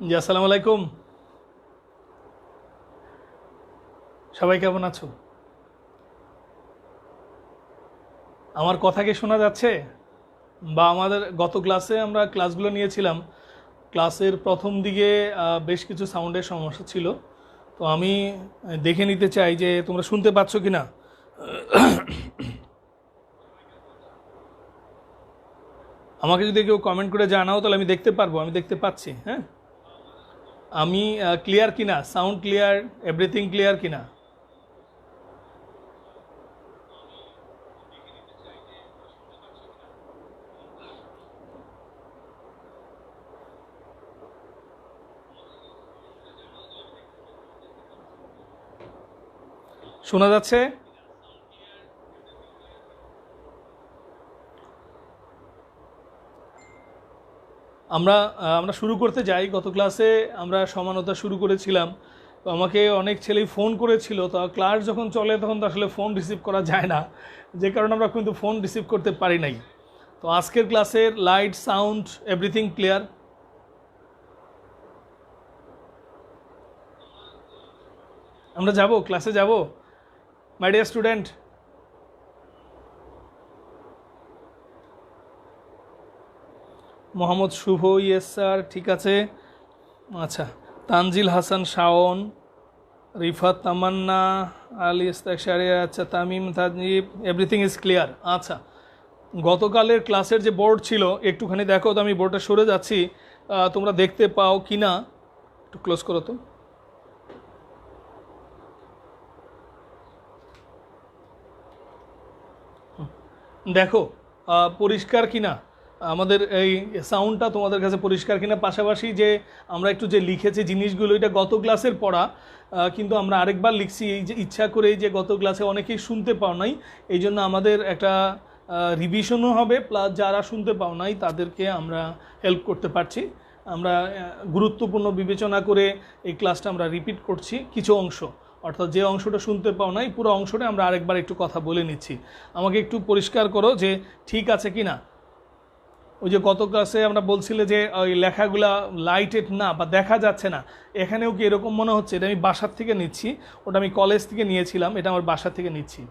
জি, আসসালামু আলাইকুম। সবাই কেমন আছো? আমার কথা কি শোনা যাচ্ছে? বা আমাদের গত ক্লাসে আমরা ক্লাসগুলো নিয়েছিলাম, ক্লাসের প্রথম দিকে বেশ কিছু সাউন্ডের সমস্যা ছিল। তো আমি দেখে নিতে চাই যে তোমরা শুনতে পাচ্ছ কি না। আমাকে যদি কেউ কমেন্ট করে জানাও তাহলে আমি দেখতে পারবো, আমি দেখতে পাচ্ছি। হ্যাঁ, আমি ক্লিয়ার কিনা, সাউন্ড ক্লিয়ার, এভরিথিং ক্লিয়ার কিনা। শোনা যাচ্ছে? আমরা আমরা শুরু করতে যাই। গত ক্লাসে আমরা সমানতা শুরু করেছিলাম। তো আমাকে অনেক ছেলেই ফোন করেছিল, তো ক্লাস যখন চলে তখন তো আসলে ফোন রিসিভ করা যায় না, যে কারণে আমরা কিন্তু ফোন রিসিভ করতে পারি নাই। তো আজকের ক্লাসের লাইট, সাউন্ড, এভরিথিং ক্লিয়ার। আমরা যাব, ক্লাসে যাব, my dear student. Mohammad Shuvo, yes sir, ঠিক আছে। আচ্ছা, তানজিল হাসান, শাওন, রিফাত, তামান্না, আলী ইস্তাক, শারিয়া, আচ্ছা, Tamim, Tajnib, everything is clear. আচ্ছা, গতকালের ক্লাসের যে বোর্ড ছিল একটুখানি দেখো তো, আমি বোর্ডটা সরে যাচ্ছি, তোমরা দেখতে পাও কি না একটু ক্লোজ করো তো। দেখো পরিষ্কার কিনা, আমাদের এই সাউন্ডটা তোমাদের কাছে পরিষ্কার কিনা। পাশাপাশি যে আমরা একটু যে লিখেছি জিনিসগুলো, এটা গত ক্লাসের পড়া, কিন্তু আমরা আরেকবার লিখছি এই যে ইচ্ছা করে, যে গত ক্লাসে অনেকেই শুনতে পাও নাই, এই জন্য আমাদের একটা রিভিশনও হবে, প্লাস যারা শুনতে পাও নাই তাদেরকে আমরা হেল্প করতে পারছি। আমরা গুরুত্বপূর্ণ বিবেচনা করে এই ক্লাসটা আমরা রিপিট করছি কিছু অংশ, অর্থাৎ যে অংশটা শুনতে পাও নাই পুরো অংশটা আমরা আরেকবার একটু কথা বলে নিচ্ছি। আমাকে একটু পরিষ্কার করো যে ঠিক আছে কি না। ওই যে গত ক্লাসে আমরা বলছিলে যে ওই লেখাগুলা লাইটেড না বা দেখা যাচ্ছে না, এখানেও কি এরকম মনে হচ্ছে? এটা আমি বাসার থেকে নিচ্ছি, ওটা আমি কলেজ থেকে নিয়েছিলাম, এটা আমার বাসা থেকে নিচ্ছি।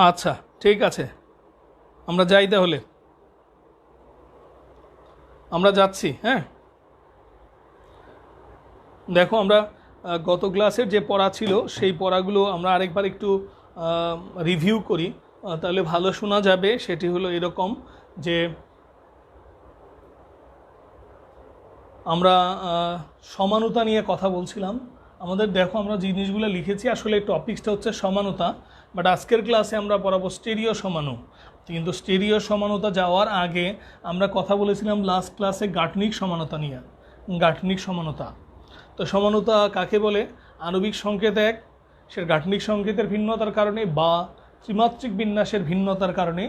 আচ্ছা, ঠিক আছে, আমরা যাই তাহলে, আমরা যাচ্ছি। হ্যাঁ, দেখো আমরা গত ক্লাসের যে পড়া ছিল সেই পড়াগুলো আমরা আরেকবার একটু রিভিউ করি, তাহলে ভালো শোনা যাবে। সেটি হলো এরকম যে আমরা সমানতা নিয়ে কথা বলছিলাম। আমাদের দেখো আমরা জিনিসগুলো লিখেছি, আসলে টপিক্সটা হচ্ছে সমানতা, বাট আজকের ক্লাসে আমরা পড়াবো স্টেরিও সমানু। কিন্তু স্টেরিও সমানতা যাওয়ার আগে আমরা কথা বলেছিলাম লাস্ট ক্লাসে গাঠনিক সমানতা নিয়ে। গাঠনিক সমানতা, তো সমানতা কাকে বলে? আণবিক সংকেত এক, সে গাঠনিক সংকেতের ভিন্নতার কারণে বা ত্রিমাত্রিক বিন্যাসের ভিন্নতার কারণে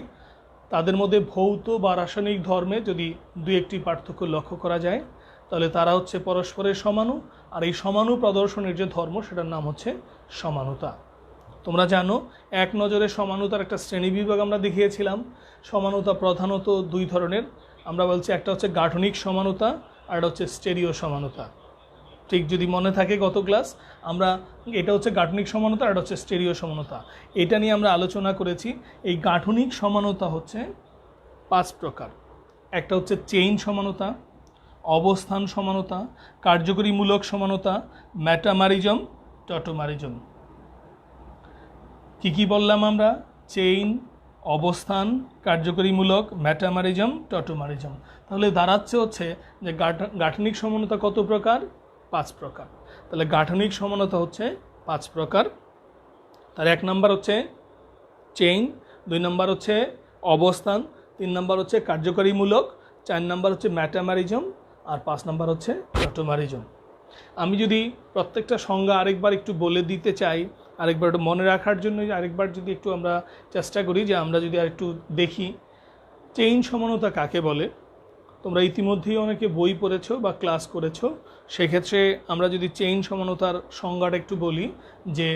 তাদের মধ্যে ভৌত বা রাসায়নিক ধর্মে যদি দুই একটি পার্থক্য লক্ষ্য করা যায়, তাহলে তারা হচ্ছে পরস্পরের সমাণু। আর এই সমাণু প্রদর্শনের যে ধর্ম, সেটার নাম হচ্ছে সমানতা। তোমরা জানো এক নজরে সমানতার একটা শ্রেণীবিভাগ আমরা দেখিয়েছিলাম। সমানতা প্রধানত দুই ধরনের, আমরা বলছি একটা হচ্ছে গাঠনিক সমানতা, আর একটা হচ্ছে স্টেরিও সমানতা। ঠিক যদি মনে থাকে গত ক্লাস আমরা, এটা হচ্ছে গাঠনিক সমানতা আর এটা হচ্ছে স্টেরিও সমানতা, এটা নিয়ে আমরা আলোচনা করেছি। এই গাঠনিক সমানতা হচ্ছে 5 প্রকার। একটা হচ্ছে চেইন সমানতা, অবস্থান সমানতা, কার্যকরীমূলক সমানতা, ম্যাটামারিজম, টটোমারিজম। কি বললাম আমরা? চেইন, অবস্থান, কার্যকরীমূলক, ম্যাটামারিজম, টটোমারিজম। তাহলে দাঁড়াচ্ছে হচ্ছে যে গাঠনিক সমানতা কত প্রকার? 5 প্রকার। তাহলে গাঠনিক সমানতা হচ্ছে 5 প্রকার। তার 1 নম্বর হচ্ছে চেইন, 2 নম্বর হচ্ছে অবস্থান, 3 নম্বর হচ্ছে কার্যকরীমূলক, 4 নম্বর হচ্ছে ম্যাটামারিজম, আর 5 নাম্বার হচ্ছে টটোমারিজম। আমি যদি প্রত্যেকটা সংজ্ঞা আরেকবার একটু বলে দিতে চাই, আরেকবার একটু মনে রাখার জন্য আরেকবার যদি একটু আমরা চেষ্টা করি যে আমরা যদি আর একটু দেখি চেইন সমানতা কাকে বলে। তোমরা ইতিমধ্যেই অনেকে বই পড়েছো বা ক্লাস করেছো, সেক্ষেত্রে আমরা যদি চেইন সমানতার সংজ্ঞাটা একটু বলি যে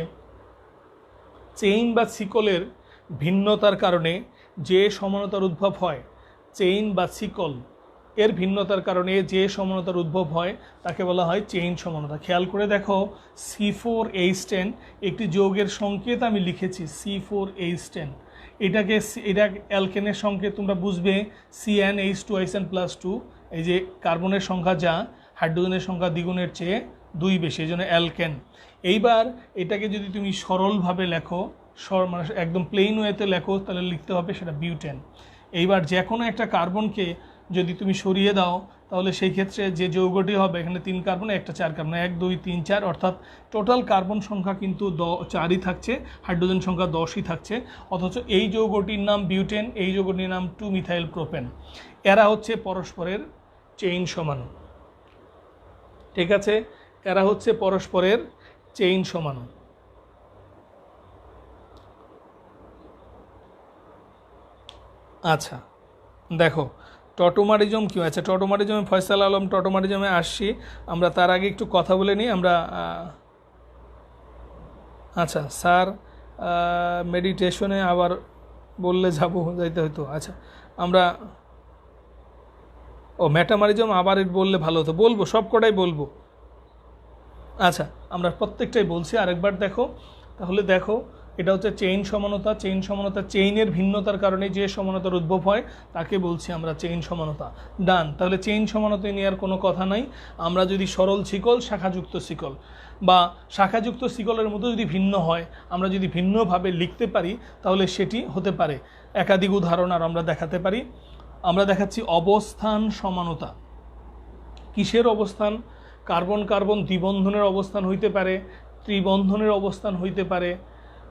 চেইন বা শিকলের ভিন্নতার কারণে যে সমানতার উদ্ভব হয়, চেইন বা শিকল এর ভিন্নতার কারণে যে সমানতার উদ্ভব হয় তাকে বলা হয় চেইন সমানতা। খেয়াল করে দেখো C4H10 একটি যৌগের সংকেত আমি লিখেছি C4H10, এটা অ্যালকেনের সংকেত তোমরা বুঝবে CnH2SN+2, এই যে কার্বনের সংখ্যা যা হাইড্রোজেনের সংখ্যা দ্বিগুণের চেয়ে 2 বেশি, এই জন্য অ্যালকেন। এইবার এটাকে যদি তুমি সরলভাবে লেখো, মানে একদম প্লেন ওয়েতে লেখো, তাহলে লিখতে হবে সেটা বিউটেন। এইবার যে কোনো একটা কার্বনকে যদি তুমি সরিয়ে দাও তাহলে সেই ক্ষেত্রে যে যৌগটি হবে, এখানে 3 কার্বন একটা 4 কার্বন, 1 2 3 4, অর্থাৎ টোটাল কার্বন সংখ্যা কিন্তু 4ই থাকছে, হাইড্রোজেন সংখ্যা 10ই থাকছে, অথচ এই যৌগটির নাম বিউটেন, এই যৌগটির নাম 2 মিথাইল প্রোপেন। এরা হচ্ছে পরস্পরের চেইন সমাণু। ঠিক আছে, এরা হচ্ছে পরস্পরের চেইন সমাণু। আচ্ছা দেখো টটোমারিজম কী আছে, টটোমারিজমে ফয়সাল আলম টটোমারিজমে আসছি আমরা, তার আগে একটু কথা বলে নিই আমরা। আচ্ছা স্যার মেডিটেশনে আবার বললে যাইতে হতো। আচ্ছা আমরা মেটামারিজম আবার বললে ভালো হতো, বলবো সব কটাই বলবো। আচ্ছা আমরা প্রত্যেকটাই বলছি আরেকবার দেখো, তাহলে দেখো এটা হচ্ছে চেইন সমানতা। চেইন সমানতা চেইনের ভিন্নতার কারণে যে সমানতার উদ্ভব হয় তাকে বলছি আমরা চেইন সমানতা। ডান, তাহলে চেইন সমানতা নিয়ে আর কোনো কথা নাই। আমরা যদি সরল শিকল, শাখাযুক্ত শিকল বা শাখাযুক্ত শিকলের মতো যদি ভিন্ন হয়, আমরা যদি ভিন্নভাবে লিখতে পারি তাহলে সেটি হতে পারে। একাধিক উদাহরণ আর আমরা দেখাতে পারি। আমরা দেখাচ্ছি অবস্থান সমানতা। কিসের অবস্থান? কার্বন কার্বন দ্বিবন্ধনের অবস্থান হইতে পারে, ত্রিবন্ধনের অবস্থান হইতে পারে,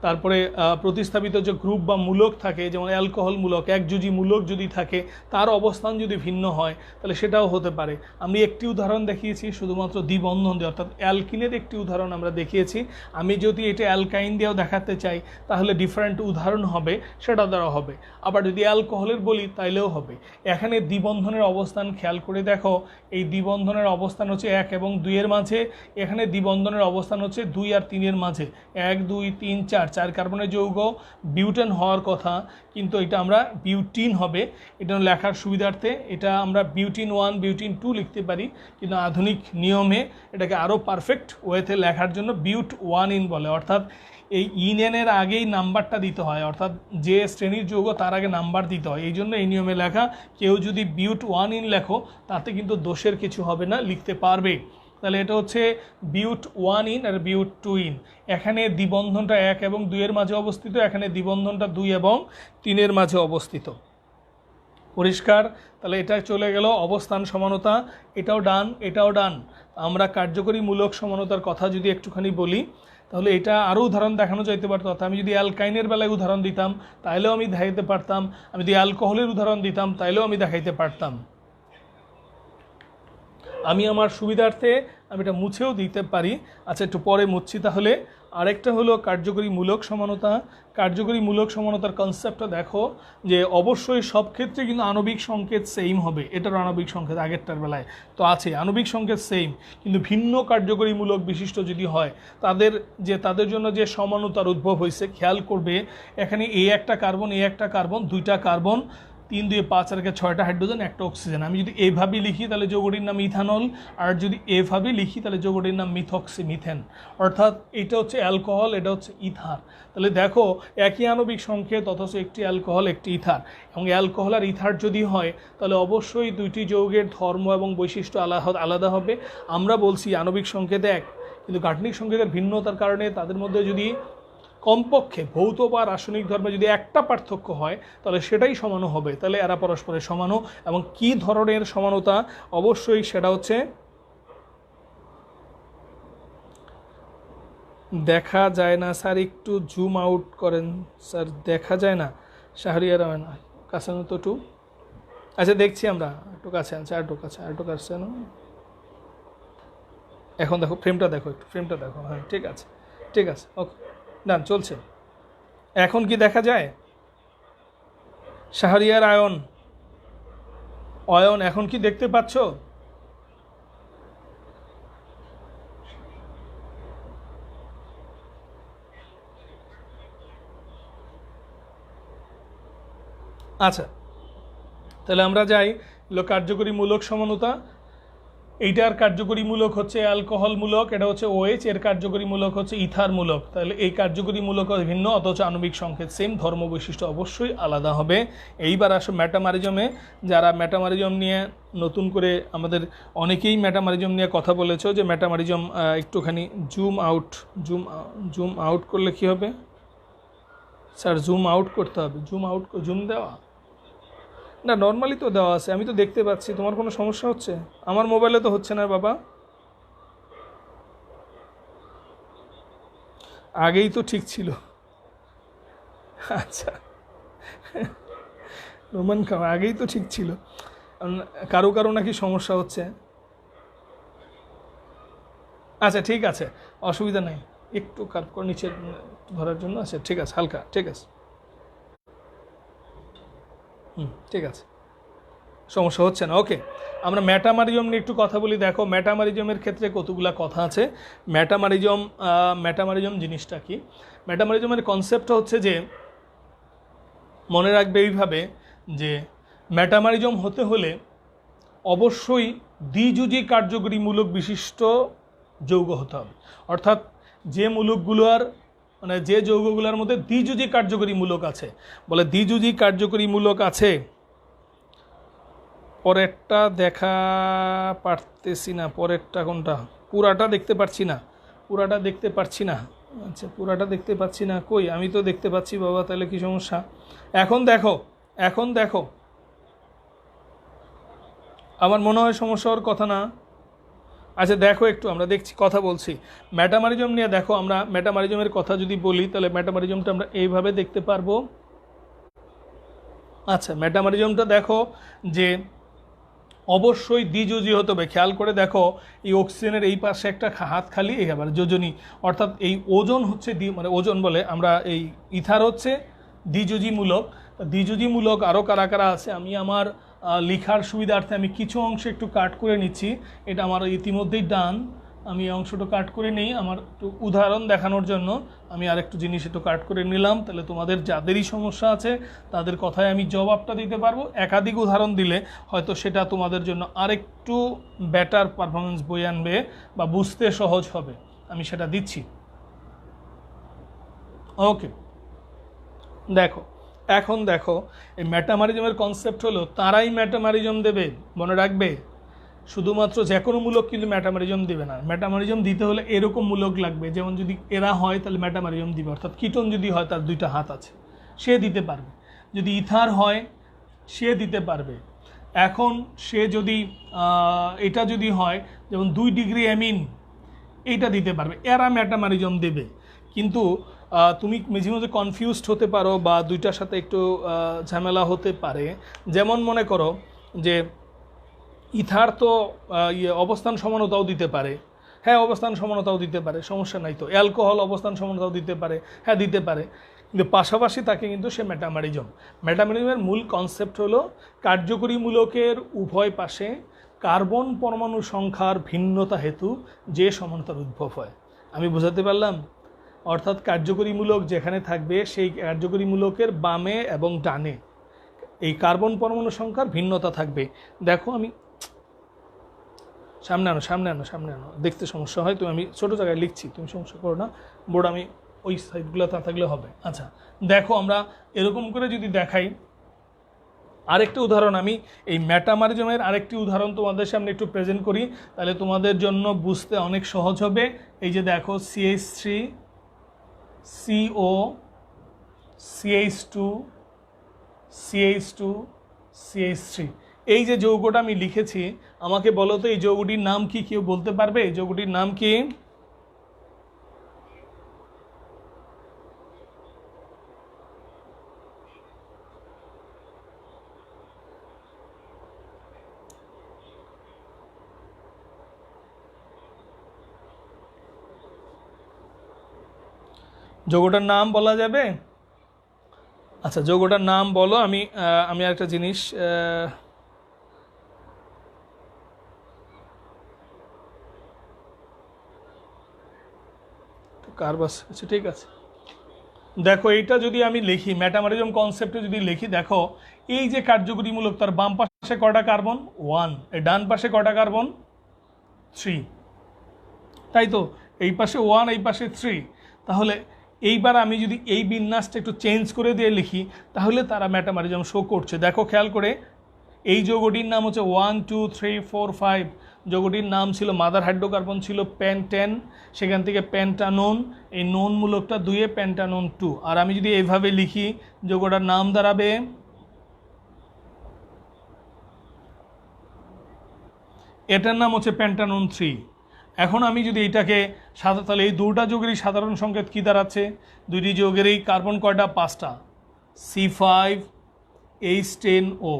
তারপরে প্রতিস্থাপিত যে গ্রুপ বা মূলক থাকে, যেমন অ্যালকোহল মূলক, একযোজি মূলক যদি থাকে তার অবস্থান যদি ভিন্ন হয় তাহলে সেটাও হতে পারে। আমি একটি উদাহরণ দেখিয়েছি শুধুমাত্র দ্বিবন্ধন দিয়ে, অর্থাৎ অ্যালকিনের একটি উদাহরণ আমরা দেখিয়েছি। আমি যদি এটা অ্যালকাইন দিয়েও দেখাতে চাই তাহলে ডিফারেন্ট উদাহরণ হবে, সেটা দ্বারা হবে। আবার যদি অ্যালকোহলের বলি তাইলেও হবে। এখানে দ্বিবন্ধনের অবস্থান খেয়াল করে দেখো, এই দ্বিবন্ধনের অবস্থান হচ্ছে 1 এবং 2 এর মাঝে, এখানে দ্বিবন্ধনের অবস্থান হচ্ছে 2 আর 3 এর মাঝে, 1 2 3 4 কার্বনের যৌগ বিউটেন হওয়ার কথা, কিন্তু এটা আমরা বিউটিন হবে। এটা লেখার সুবিধার্থে এটা আমরা বিউটিন 1 বিউটিন 2 লিখতে পারি, কিন্তু আধুনিক নিয়মে এটাকে আরও পারফেক্ট ওয়েতে লেখার জন্য বিউট 1 ইন বলে, অর্থাৎ এই ইনের আগেই নাম্বারটা দিতে হয়, অর্থাৎ যে শ্রেণীর যৌগ তার আগে নাম্বার দিতে হয়, এই জন্য এই নিয়মে লেখা। কেউ যদি বিউট 1 ইন লেখো তাতে কিন্তু দোষের কিছু হবে না, লিখতে পারবে। তাহলে এটা হচ্ছে বিউট 1 ইন আর বিউট 2 ইন। এখানে দ্বিবন্ধনটা 1 এবং 2 এর মাঝে অবস্থিত, এখানে দ্বিবন্ধনটা 2 এবং 3 এর মাঝে অবস্থিত। পরিষ্কার? তাহলে এটা চলে গেল অবস্থান সমানতা, এটাও ডান, এটাও ডান। আমরা কার্যকরী মূলক সমানতার কথা যদি একটুখানি বলি তাহলে এটা আরও উদাহরণ দেখানো যাইতে পারতো। অর্থাৎ আমি যদি অ্যালকাইনের বেলায় উদাহরণ দিতাম তাইলেও আমি দেখাইতে পারতাম, আমি যদি অ্যালকোহলের উদাহরণ দিতাম তাইলেও আমি দেখাইতে পারতাম। আমি আমার সুবিধার্থে আমি এটা মুছেও দিতে পারি। আচ্ছা একটু পরে মুছছি। তাহলে আরেকটা হলো কার্যকরী মূলক সমানতা। কার্যকরী মূলক সমানতার কনসেপ্টটা দেখো যে অবশ্যই সব ক্ষেত্রে কিন্তু আণবিক সংকেত সেম হবে। এটার আণবিক সংকেত আগেরটার বেলায় তো আছে, আণবিক সংকেত সেম, কিন্তু ভিন্ন কার্যকরী মূলক বিশিষ্ট যদি হয় তাদের জন্য যে সমানতার উদ্ভব হয়েছে, খেয়াল করবে এখানে এ একটা কার্বন, 2টা কার্বন, 3 2 5 আর 6টা হাইড্রোজেন, একটা অক্সিজেন। আমি যদি এভাবে লিখি তাহলে যৌগটির নাম ইথানল, আর যদি এভাবে লিখি তাহলে যৌগটির নাম মিথেন। অর্থাৎ এটা হচ্ছে অ্যালকোহল, এটা হচ্ছে ইথার। তাহলে দেখো একই আণবিক সংকেত অথচ একটি অ্যালকোহল একটি ইথার, এবং অ্যালকোহল আর ইথার যদি হয় তাহলে অবশ্যই দুইটি যৌগের ধর্ম এবং বৈশিষ্ট্য আলাদা হবে। আমরা বলছি আণবিক সংকেত এক, কিন্তু গাঠনিক সংকেতের ভিন্নতার কারণে তাদের মধ্যে যদি কমপক্ষে ভৌত বা রাসায়নিক ধর্মে যদি একটা পার্থক্য হয় তাহলে সেটাই সমানু হবে। তাহলে এরা পরস্পরের সমানু। এবং কি ধরনের সমানতা? অবশ্যই সেটা হচ্ছে দেখা যায় না স্যার, একটু জুম আউট করেন স্যার, দেখা যায় না। শাহরিয়ার রহমান কাসানো তো টু আচ্ছা দেখছি আমরা, একটু কাছে আছে, আর একটু কাছে, আর একটু কাছে না, এখন দেখো ফ্রেমটা দেখো, একটু ফ্রেমটা দেখো, হ্যাঁ ঠিক আছে, ঠিক আছে, ওকে ডান, চলছে। এখন কি দেখা যায়? শাহরিয়ার আয়ন, অয়ন এখন কি দেখতে পাচ্ছ? আচ্ছা, তাহলে আমরা যাই কার্যকরী মূলক সমানুতা। এইটার কার্যকরী মূলক হচ্ছে অ্যালকোহল মূলক, এটা হচ্ছে OH, এর কার্যকরী মূলক হচ্ছে ইথার মূলক। তাহলে এই কার্যকরী মূলক ভিন্ন অথচ আণবিক সংকেত সেম, ধর্ম বৈশিষ্ট্য অবশ্যই আলাদা হবে। এইবার আসো মেটামারিজমে। যারা মেটামারিজম নিয়ে নতুন করে আমাদের অনেকেই মেটামারিজম নিয়ে কথা বলেছো, যে মেটামারিজম একটুখানি জুম আউট করলে কি হবে স্যার? জুম আউট করতে হবে, জুম দেওয়া না, নর্মালি তো দেওয়া আছে, আমি তো দেখতে পাচ্ছি। তোমার কোনো সমস্যা হচ্ছে? আমার মোবাইলে তো হচ্ছে না বাবা, আগেই তো ঠিক ছিল। আচ্ছা, রোমান খাওয়া আগেই তো ঠিক ছিল, কারো কারো নাকি সমস্যা হচ্ছে। আচ্ছা ঠিক আছে, অসুবিধা নেই, একটু কাট করে নিচে ধরার জন্য। আচ্ছা ঠিক আছে, হালকা, ঠিক আছে, ঠিক আছে, সমস্যা হচ্ছে না। ওকে, আমরা মেটামারিজম নিয়ে একটু কথা বলি। দেখো মেটামারিজমের ক্ষেত্রে কতগুলা কথা আছে। মেটামারিজম জিনিসটা কি? মেটামারিজমের কনসেপ্টটা হচ্ছে যে, মনে রাখবে এইভাবে যে মেটামারিজম হতে হলে অবশ্যই দ্বিযুজি কার্যকরী মূলক বিশিষ্ট যৌগ হতে হবে। অর্থাৎ যে মূলকগুলোর মানে যে যৌগগুলোর মধ্যে দ্বিযুজি কার্যকরী মূলক আছে, বলে দ্বিযুজি কার্যকরী মূলক আছে। পরেরটা দেখা পারতেছি না, পরেরটা কোনটা? পুরাটা দেখতে পাচ্ছি না, পুরাটা দেখতে পাচ্ছি না। আচ্ছা, পুরাটা দেখতে পাচ্ছি না, কই? আমি তো দেখতে পাচ্ছি বাবা, তাহলে কি সমস্যা? এখন দেখো, এখন দেখো, আমার মনে হয় সমস্যা হওয়ার কথা না। আচ্ছা দেখো একটু, আমরা দেখছি, কথা বলছি মেটামারিজম নিয়ে। দেখো আমরা মেটামারিজমের কথা যদি বলি, তাহলে মেটামারিজমটা আমরা এইভাবে দেখতে পারবো। আচ্ছা, মেটামারিজমটা দেখো যে অবশ্যই দ্বিযোজী হতে হবে। খেয়াল করে দেখো, এই অক্সিজেনের এই পাশে একটা হাত খালি, এই আবার যোজনী, অর্থাৎ এই ওজন হচ্ছে মানে ওজন বলে আমরা, এই ইথার হচ্ছে দ্বিযোজী মূলক। দ্বিযোজী মূলক আরও কারা কারা আছে, আমি আমার লেখার সুবিধার্থে আমি কিছু অংশ একটু কাট করে নিচ্ছি। এটা আমার ইতিমধ্যেই ডান, আমি এই অংশটা কাট করে নিই আমার একটু উদাহরণ দেখানোর জন্য। আমি আরেকটু জিনিস একটু কাট করে নিলাম, তাহলে তোমাদের যাদেরই সমস্যা আছে তাদের কথায় আমি জবাবটা দিতে পারবো। একাধিক উদাহরণ দিলে হয়তো সেটা তোমাদের জন্য আরেকটু বেটার পারফরমেন্স বয়ে আনবে বা বুঝতে সহজ হবে। আমি সেটা দিচ্ছি। ওকে, দেখো এখন দেখো, এই মেটামারিজমের কনসেপ্ট হলো তারাই মেটামারিজম দেবে, মনে রাখবে। শুধুমাত্র যে কোনো মূলক কিন্তু মেটামারিজম দিবে না। মেটামারিজম দিতে হলে এরকম মূলক লাগবে, যেমন যদি এরা হয় তাহলে মেটামারিজম দিবে। অর্থাৎ কিটোন যদি হয়, তার দুইটা হাত আছে, সে দিতে পারবে। যদি ইথার হয়, সে দিতে পারবে। এখন সে যদি এটা যদি হয়, যেমন 2 ডিগ্রি অ্যামিন, এইটা দিতে পারবে, এরা মেটামারিজম দেবে। কিন্তু তুমি মাঝে মাঝে কনফিউজড হতে পারো বা দুইটার সাথে একটু ঝামেলা হতে পারে। যেমন মনে করো যে ইথার তো অবস্থান সমানতাও দিতে পারে, হ্যাঁ অবস্থান সমানতাও দিতে পারে, সমস্যা নাই তো। অ্যালকোহল অবস্থান সমানতাও দিতে পারে, হ্যাঁ দিতে পারে, কিন্তু পাশাপাশি তাকে কিন্তু সে মেটামারিজম। মেটামারিজমের মূল কনসেপ্ট হলো কার্যকরী মূলকের উভয় পাশে কার্বন পরমাণু সংখ্যার ভিন্নতা হেতু যে সমানতার উদ্ভব হয়। আমি বোঝাতে পারলাম? অর্থাৎ কার্যকরী মূলক যেখানে থাকবে, সেই কার্যকরী মূলকের বামে এবং ডানে এই কার্বন পরমাণু সংখ্যার ভিন্নতা থাকবে। দেখো আমি সামনে আনো, সামনে আনো, সামনে আনো, দেখতে সমস্যা হয়। আমি ছোটো জায়গায় লিখছি, তুমি সমস্যা করো না। বোর্ড আমি ওই সাইডগুলো তা থাকলে হবে। আচ্ছা দেখো, আমরা এরকম করে যদি দেখাই, আরেকটি উদাহরণ, আমি এই মেটামারিজমের আরেকটি উদাহরণ তোমাদের সামনে একটু প্রেজেন্ট করি, তাহলে তোমাদের জন্য বুঝতে অনেক সহজ হবে। এই যে দেখো, CH3 CO CH2 CH2 CH3, এই যে যৌগটা আমি লিখেছি, আমাকে বলো তো এই যৌগটির নাম কি? কেউ বলতে পারবে এই যৌগটির নাম কি? যৌগটার নাম বলা যাবে? আচ্ছা, যৌগটার নাম বলো। আমি একটা জিনিস কার্বাস, আচ্ছা ঠিক আছে। দেখো এইটা যদি আমি লিখি, মেটামরিজম কনসেপ্টে যদি লিখি, দেখো এই যে কার্যকরীমূলক, তার বাম পাশে কয়টা কার্বন? 1। এই ডান পাশে কয়টা কার্বন? 3, তাই তো? এই পাশে 1, এই পাশে 3। তাহলে এইবার আমি যদি এই বিন্যাসটা একটু চেঞ্জ করে দিয়ে লিখি, তাহলে তারা মেটামরিজম শো করছে। দেখো খেয়াল করে, এই যৌগটির নাম হচ্ছে 1 2 3 4 5। যৌগটির নাম ছিল, মাদার হাইড্রোকার্বন ছিল পেন্টেন, সেখান থেকে পেন্টানোন, এই নোন মূলকটা 2-এ পেন্টানোন 2। আর আমি যদি এইভাবে লিখি, যৌগটার নাম দাঁড়াবে, এটার নাম হচ্ছে পেন্টানোন 3। এখন আমি যদি এটাকে তাহলে এই দুটা যৌগেরই সাধারণ সংকেত কী দাঁড়াচ্ছে? দুইটি যৌগেরই কার্বন কয়টা? 5টা, C5H10O।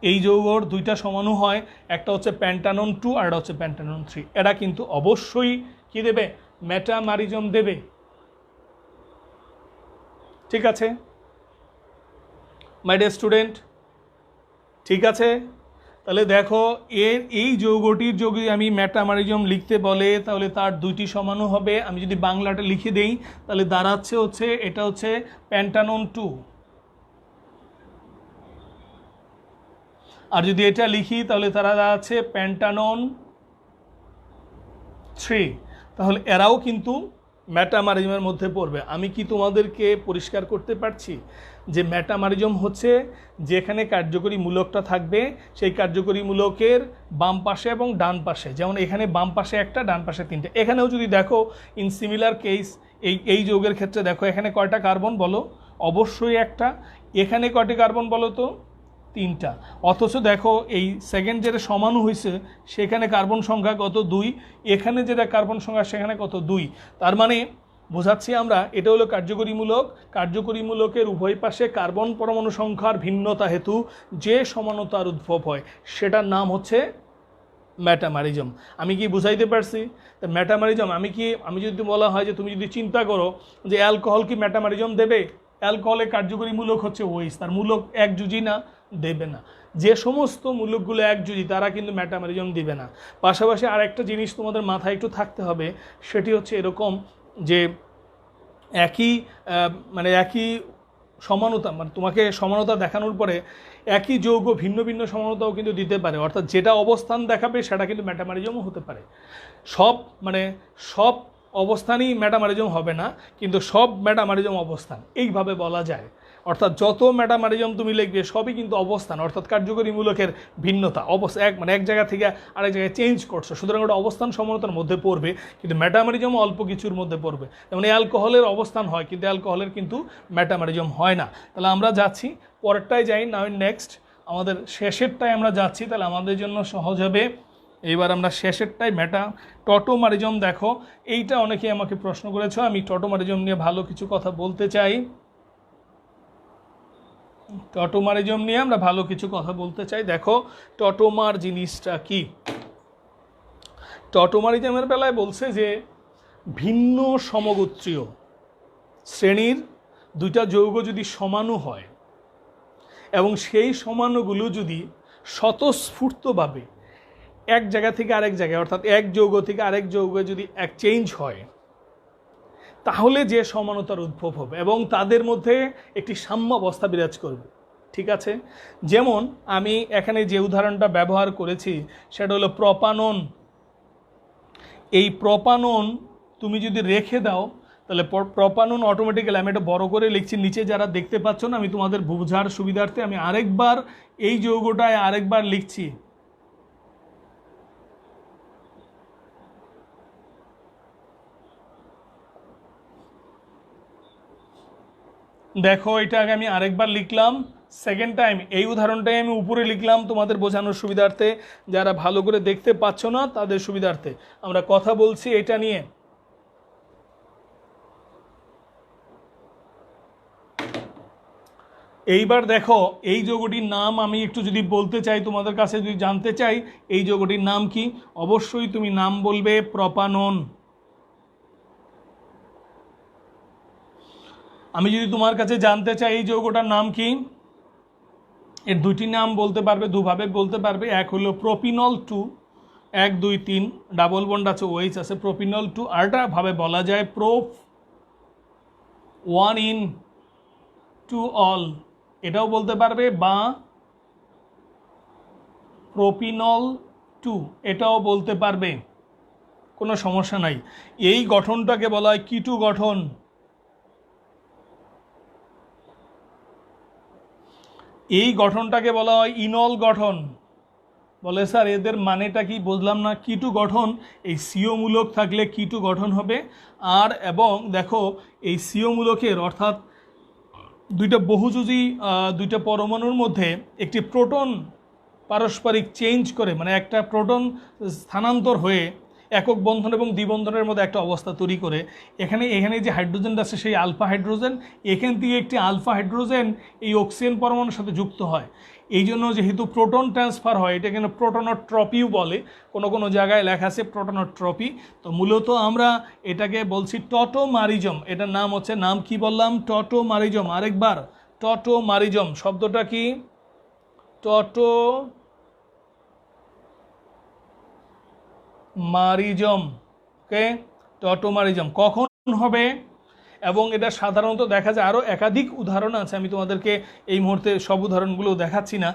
এই যৌগর দুইটা সমাণু হয়, একটা হচ্ছে পেন্টানোন 2 আর এটা হচ্ছে পেন্টানোন 3। এরা কিন্তু অবশ্যই কি দেবে? মেটামারিজম দেবে। ঠিক আছে মাই ডিয়ার স্টুডেন্ট? ঠিক আছে, তাহলে দেখো এই যৌগটির যদি আমি মেটামারিজম লিখতে বলে, তাহলে তার দুইটি সমাণু হবে। আমি যদি বাংলাটা লিখে দেই, তাহলে দাঁড়াচ্ছে এটা হচ্ছে পেন্টানোন 2। আর যদি এটা লিখি, তাহলে তারা দাঁড়াচ্ছে পেন্টানোন 3। তাহলে এরাও কিন্তু মেটামারিজমের মধ্যে পড়বে। আমি কি তোমাদেরকে পরিষ্কার করতে পারছি যে মেটামারিজম হচ্ছে যেখানে কার্যকরী মূলকটা থাকবে, সেই কার্যকরী মূলকের বাম পাশে এবং ডান পাশে, যেমন এখানে বাম পাশে একটা, ডান পাশে 3টে। এখানেও যদি দেখো ইন সিমিলার কেস, এই যৌগের ক্ষেত্রে দেখো এখানে কয়টা কার্বন বলো? অবশ্যই একটা। এখানে কয়টি কার্বন বলো তো? 3টা। অথচ দেখো এই সেকেন্ড যেটা সমাণু হয়েছে, সেখানে কার্বন সংখ্যা কত? 2। এখানে যেটা কার্বন সংখ্যা, সেখানে কত? 2। তার মানে বোঝাচ্ছি আমরা, এটা হলো কার্যকরীমূলক। কার্যকরীমূলকের উভয় পাশে কার্বন পরমাণু সংখ্যার ভিন্নতা হেতু যে সমানতার উদ্ভব হয়, সেটার নাম হচ্ছে মেটামারিজম। আমি কি বুঝাইতে পারছি? তা মেটামারিজম আমি যদি বলা হয় যে তুমি যদি চিন্তা করো যে অ্যালকোহল কি মেটামারিজম দেবে? অ্যালকোহলের কার্যকরী মূলক হচ্ছে ওইস, তার মূলক একযোজি না? দেবে না। যে সমস্ত মূলকগুলো একযোজি, তারা কিন্তু মেটামারিজম দিবে না। পাশাপাশি আরেকটা জিনিস তোমাদের মাথায় একটু থাকতে হবে, সেটি হচ্ছে এরকম যে একই সমানতা, মানে তোমাকে সমানতা দেখানোর পরে একই যৌগ ভিন্ন ভিন্ন সমানতাও কিন্তু দিতে পারে। অর্থাৎ যেটা অবস্থান দেখাবে সেটা কিন্তু মেটামারিজমও হতে পারে। সব অবস্থানই মেটামারিজম হবে না, কিন্তু সব মেটামারিজম অবস্থান, এইভাবে বলা যায়। অর্থাৎ যত মেটামারিজম তুমি লিখবে সবই কিন্তু অবস্থান, অর্থাৎ কার্যকরী মূলকের ভিন্নতা, এক জায়গা থেকে আরেক জায়গায় চেঞ্জ করছো, সুতরাং ওটা অবস্থান সমানতার মধ্যে পড়বে। কিন্তু মেটামারিজম অল্প কিছুর মধ্যে পড়বে। যেমন অ্যালকোহলের অবস্থান হয়, কিন্তু অ্যালকোহলের কিন্তু মেটামারিজম হয় না। তাহলে আমরা যাচ্ছি পরেরটায় যাই, নাও নেক্সট আমাদের শেষেরটায় আমরা যাচ্ছি, তাহলে আমাদের জন্য সহজ হবে। এইবার আমরা শেষেরটাই টটোমারিজম। দেখো এইটা অনেকেই আমাকে প্রশ্ন করেছো, আমি টটোমারিজম নিয়ে ভালো কিছু কথা বলতে চাই। টটোমারিজম নিয়ে আমরা ভালো কিছু কথা বলতে চাই। দেখো টটোমার জিনিসটা কি? টটোমারিজমের বেলায় বলছে যে ভিন্ন সমগোত্রীয় শ্রেণীর দুইটা যৌগ যদি সমাণু হয় এবং সেই সমাণুগুলো যদি স্বতঃস্ফূর্তভাবে এক জায়গা থেকে আরেক জায়গায়, অর্থাৎ এক যৌগ থেকে আরেক যৌগে যদি চেঞ্জ হয়, তাহলে যে সমানতার উদ্ভব হবে এবং তাদের মধ্যে একটি সাম্যাবস্থা বিরাজ করবে। ঠিক আছে, যেমন আমি এখানে যে উদাহরণটা ব্যবহার করেছি সেটা হলো প্রোপানন। এই প্রোপানন তুমি যদি রেখে দাও, তাহলে প্রোপানন অটোমেটিক্যালি, আমি এটা বড় করে লিখছি, নিচে যারা দেখতে পাচ্ছ না, আমি তোমাদের বোঝার সুবিধার্থে আমি আরেকবার এই যৌগটায় আরেকবার লিখছি। দেখো এটা আগে আমি আরেকবার লিখলাম, সেকেন্ড টাইম এই উদাহরণটাই আমি উপরে লিখলাম তোমাদের বোঝানোর সুবিধার্থে। যারা ভালো করে দেখতে পাচ্ছ না তাদের সুবিধার্থে আমরা কথা বলছি এটা নিয়ে। এইবার দেখো এই যৌগটির নাম আমি একটু যদি বলতে চাই, তোমাদের কাছে যদি জানতে চাই এই যৌগটির নাম কি, অবশ্যই তুমি নাম বলবে প্রোপানন। আমি যদি তোমার কাছে জানতে চাই এই যৌগটার নাম কি, এর দুইটি নাম বলতে পারবে, দুভাবে বলতে পারবে। এক হলো প্রোপিনল 2, 1 2 3 ডাবল বন্ড আছে, ওএইচ আছে, প্রোপিনল 2। আরেকটা ভাবে বলা যায় প্রোপ 1 in 2 অল, এটাও বলতে পারবে, বা প্রোপিনল 2 এটাও বলতে পারবে, কোনো সমস্যা নাই। এই গঠনটাকে বলা হয় কিটু গঠন। এই গঠনটাকে বলা হয় ইনল গঠন। বলে স্যার এদের মানেটা কি, বুঝলাম না। কিটু গঠন, এই সিও মূলক থাকলে কিটু গঠন হবে। আর এবং দেখো এই সিও মূলকের অর্থাৎ দুইটা বহুযোজী দুইটা পরমাণুর মধ্যে একটি প্রোটন পারস্পরিক চেঞ্জ করে, মানে একটা প্রোটন স্থানান্তর হয়ে একক বন্ধন এবং দ্বিবন্ধনের মধ্যে একটা অবস্থা তৈরি করে। এখানে যে হাইড্রোজেনটা আছে সেই আলফা হাইড্রোজেন, এখান থেকে একটি আলফা হাইড্রোজেন এই অক্সিজেন পরমাণুর সাথে যুক্ত হয়। এই জন্য যেহেতু প্রোটন ট্রান্সফার হয়, এটা কিন্তু প্রোটনোট্রপিও বলে, কোনো জায়গায় লেখা আছে প্রোটনোট্রপি। তো মূলত আমরা এটাকে বলছি টটোমারিজম। এটার নাম হচ্ছে, নাম কি বললাম, টটোমারিজম। আরেকবার, টটোমারিজম শব্দটা কি, টটোমারিজম। ওকে, টটোমারিজম কখন হবে, এবং এটা সাধারণত দেখা যায়, আরও একাধিক উদাহরণ আছে, আমি তোমাদেরকে এই মুহূর্তে সব উদাহরণগুলো দেখাচ্ছি না,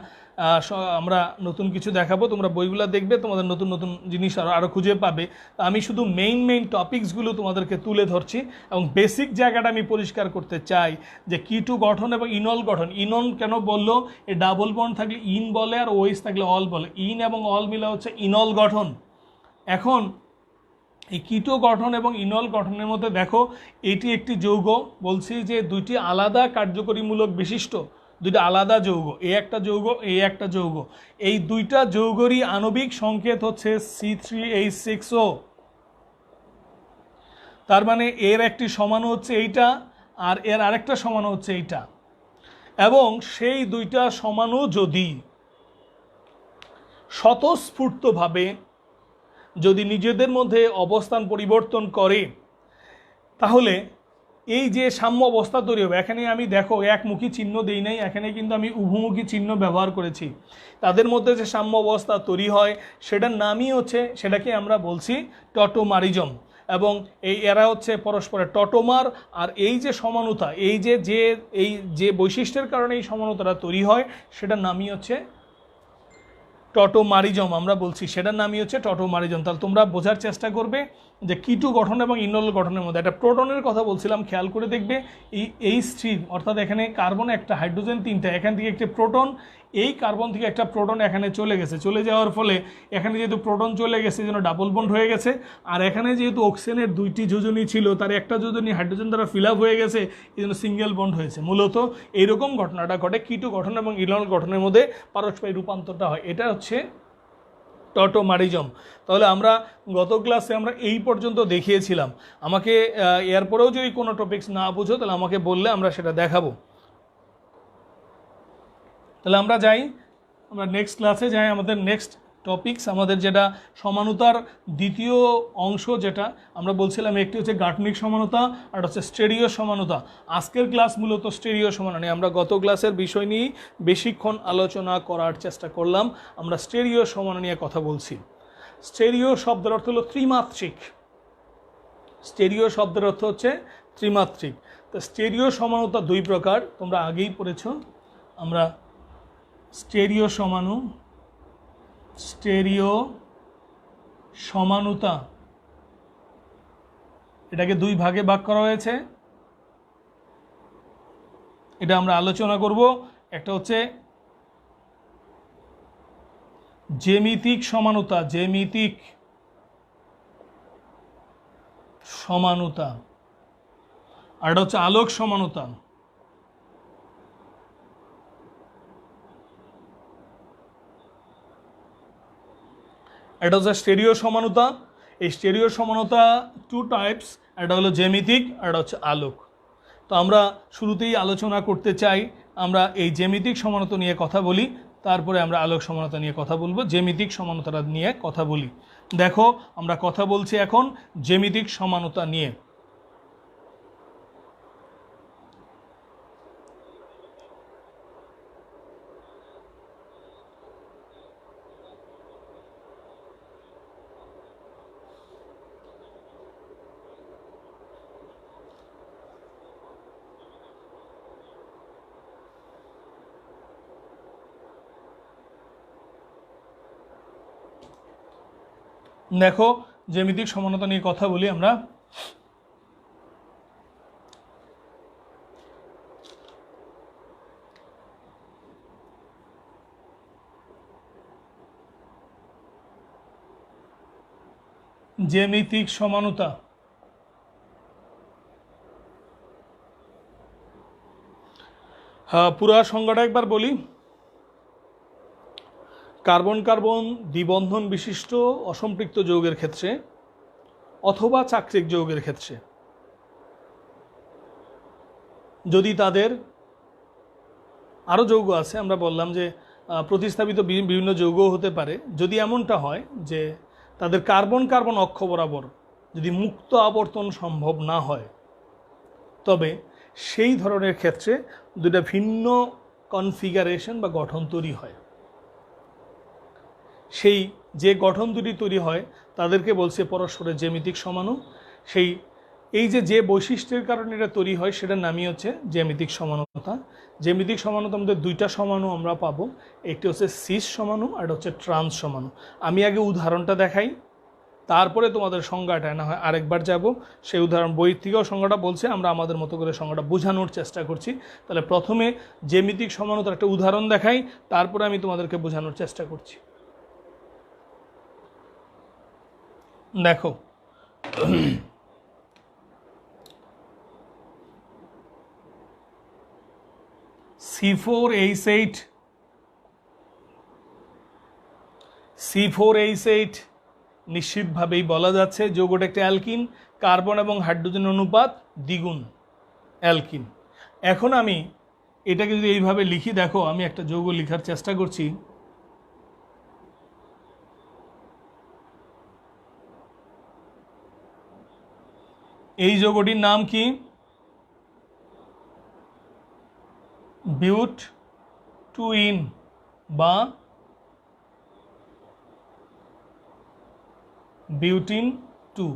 আমরা নতুন কিছু দেখাবো, তোমরা বইগুলো দেখবে, তোমাদের নতুন নতুন জিনিস আরও খুঁজে পাবে। আমি শুধু মেইন টপিকসগুলো তোমাদেরকে তুলে ধরছি, এবং বেসিক জায়গাটা আমি পরিষ্কার করতে চাই যে কিটু গঠন এবং ইনল গঠন। ইনল কেন বললো, এই ডাবল বন্ড থাকলে ইন বলে, আর ওএইচ থাকলে অল বলে। ইন এবং অল মিলে হচ্ছে ইনল গঠন। এখন এই কিটো গঠন এবং ইনল গঠনের মধ্যে দেখো, এটি একটি যৌগ, বলছি যে দুইটি আলাদা কার্যকরীমূলক বিশিষ্ট, দুইটা আলাদা যৌগ, এ একটা যৌগ, এ একটা যৌগ। এই দুইটা যৌগেরই আণবিক সংকেত হচ্ছে C3H6O। তার মানে এর একটি সমাণু হচ্ছে এইটা, আর এর আরেকটা সমাণু হচ্ছে এইটা। এবং সেই দুইটা সমাণু যদি স্বতঃস্ফূর্তভাবে যদি নিজেদের মধ্যে অবস্থান পরিবর্তন করে, তাহলে এই যে সাম্য অবস্থা তৈরি হবে। এখানে আমি দেখো একমুখী চিহ্ন দেই নাই, এখানে কিন্তু আমি উভমুখী চিহ্ন ব্যবহার করেছি। তাদের মধ্যে যে সাম্য অবস্থা তৈরি হয় সেটার নামই হচ্ছে, সেটাকে আমরা বলছি টটোমারিজম। এবং এরা হচ্ছে পরস্পরের টটোমার। আর এই যে সমানুতা, এই যে বৈশিষ্ট্যের কারণে এই সমানুতাটা তৈরি হয়, সেটার নামই হচ্ছে টটোমারিজম। আমরা বলছি সেটার নামই হচ্ছে টটোমারিজম। তাহলে তোমরা বোঝার চেষ্টা করবে যে কিটু গঠন এবং ইনল গঠনের মধ্যে একটা প্রোটনের কথা বলছিলাম, খেয়াল করে দেখবে এই H3, অর্থাৎ এখানে কার্বন একটা, হাইড্রোজেন তিনটা, এখান থেকে একটি প্রোটন, এই কার্বন থেকে একটা প্রোটন এখানে চলে গেছে। চলে যাওয়ার ফলে এখানে যেহেতু প্রোটন চলে গেছে, এই জন্য ডাবল বন্ড হয়ে গেছে। আর এখানে যেহেতু অক্সিজেনের দুইটি যোজনী ছিল, তার একটা যোজনী হাইড্রোজেন দ্বারা ফিল আপ হয়ে গেছে, এই জন্য সিঙ্গেল বন্ড হয়েছে। মূলত এইরকম ঘটনাটা ঘটে কিটু গঠন এবং ইনল গঠনের মধ্যে, পারস্পরিক রূপান্তরটা হয়। এটা হচ্ছে টটোমারিজম। তাহলে আমরা গত ক্লাসে আমরা এই পর্যন্ত দেখিয়েছিলাম। আমাকে এরপরেও যদি কোনো টপিকস না বুঝো তাহলে আমাকে বললে আমরা সেটা দেখাবো। তাহলে আমরা নেক্সট ক্লাসে যাই। আমাদের নেক্সট টপিকস, আমাদের যেটা সমানুতার দ্বিতীয় অংশ, যেটা আমরা বলছিলাম, একটি হচ্ছে গাঠনিক সমানুতা আর হচ্ছে স্টেরিও সমানুতা। আজকের ক্লাস মূলত স্টেরিও সমানুতা নিয়ে। আমরা গত ক্লাসের বিষয় নিয়ে বেশিক্ষণ আলোচনা করার চেষ্টা করলাম। আমরা স্টেরিও সমানুতা নিয়ে কথা বলছি। স্টেরিও শব্দের অর্থ হলো ত্রিমাত্রিক। স্টেরিও শব্দের অর্থ হচ্ছে ত্রিমাত্রিক। তো স্টেরিও সমানুতা দুই প্রকার, তোমরা আগেই পড়েছো। আমরা স্টেরিও সমানুতা, এটাকে দুই ভাগে ভাগ করা হয়েছে, এটা আমরা আলোচনা করব। একটা হচ্ছে জ্যামিতিক সমানুতা, আর এটা হচ্ছে আলোক সমানুতা। এটা হচ্ছে স্টেরিও সমানুতা। এই স্টেরিও সমানুতা টু টাইপস, এটা হলো জ্যামিতিক আর এটা হচ্ছে আলোক। তো আমরা শুরুতেই আলোচনা করতে চাই, আমরা এই জ্যামিতিক সমানুতা নিয়ে কথা বলি, তারপরে আমরা আলোক সমানুতা নিয়ে কথা বলবো। জ্যামিতিক সমানুতা নিয়ে কথা বলি। দেখো আমরা কথা বলছি এখন জ্যামিতিক সমানুতা নিয়ে। দেখো জ্যামিতিক সমানতা নিয়ে কথা বলি আমরা। জ্যামিতিক সমানতা পুরা সংজ্ঞাটা একবার বলি। কার্বন কার্বন দ্বিবন্ধন বিশিষ্ট অসম্পৃক্ত যৌগের ক্ষেত্রে অথবা চাক্রিক যৌগের ক্ষেত্রে যদি তাদের আরও যৌগ আছে, আমরা বললাম যে প্রতিস্থাপিত বিভিন্ন যৌগও হতে পারে, যদি এমনটা হয় যে তাদের কার্বন কার্বন অক্ষ বরাবর যদি মুক্ত আবর্তন সম্ভব না হয়, তবে সেই ধরনের ক্ষেত্রে দুটা ভিন্ন কনফিগারেশন বা গঠন তৈরি হয়। সেই যে গঠন দুটি তৈরি হয় তাদেরকে বলছে পরস্পরের জ্যামিতিক সমাণু। সেই এই যে বৈশিষ্ট্যের কারণে এটা তৈরি হয় সেটার নামই হচ্ছে জ্যামিতিক সমানতা। জ্যামিতিক সমানতার মধ্যে দুইটা সমাণু আমরা পাবো, একটি হচ্ছে সিস সমাণু আর হচ্ছে ট্রান্স সমাণু। আমি আগে উদাহরণটা দেখাই, তারপরে তোমাদের সংজ্ঞাটা না হয় আরেকবার যাব। সেই উদাহরণ বই থেকেও সংজ্ঞাটা বলছে, আমরা আমাদের মতো করে সংজ্ঞাটা বোঝানোর চেষ্টা করছি। তাহলে প্রথমে জ্যামিতিক সমানতার একটা উদাহরণ দেখাই, তারপরে আমি তোমাদেরকে বোঝানোর চেষ্টা করছি। দেখো C4H8 নিশ্চিতভাবেই বলা যাচ্ছে যৌগটা একটা অ্যালকিন, কার্বন এবং হাইড্রোজেন অনুপাত দ্বিগুণ অ্যালকিন। এখন আমি এটাকে যদি এইভাবে লিখি, দেখো আমি একটা যৌগ লেখার চেষ্টা করছি। এই যৌগটির নাম কি? বিউট টুইন বা বিউটিন 2।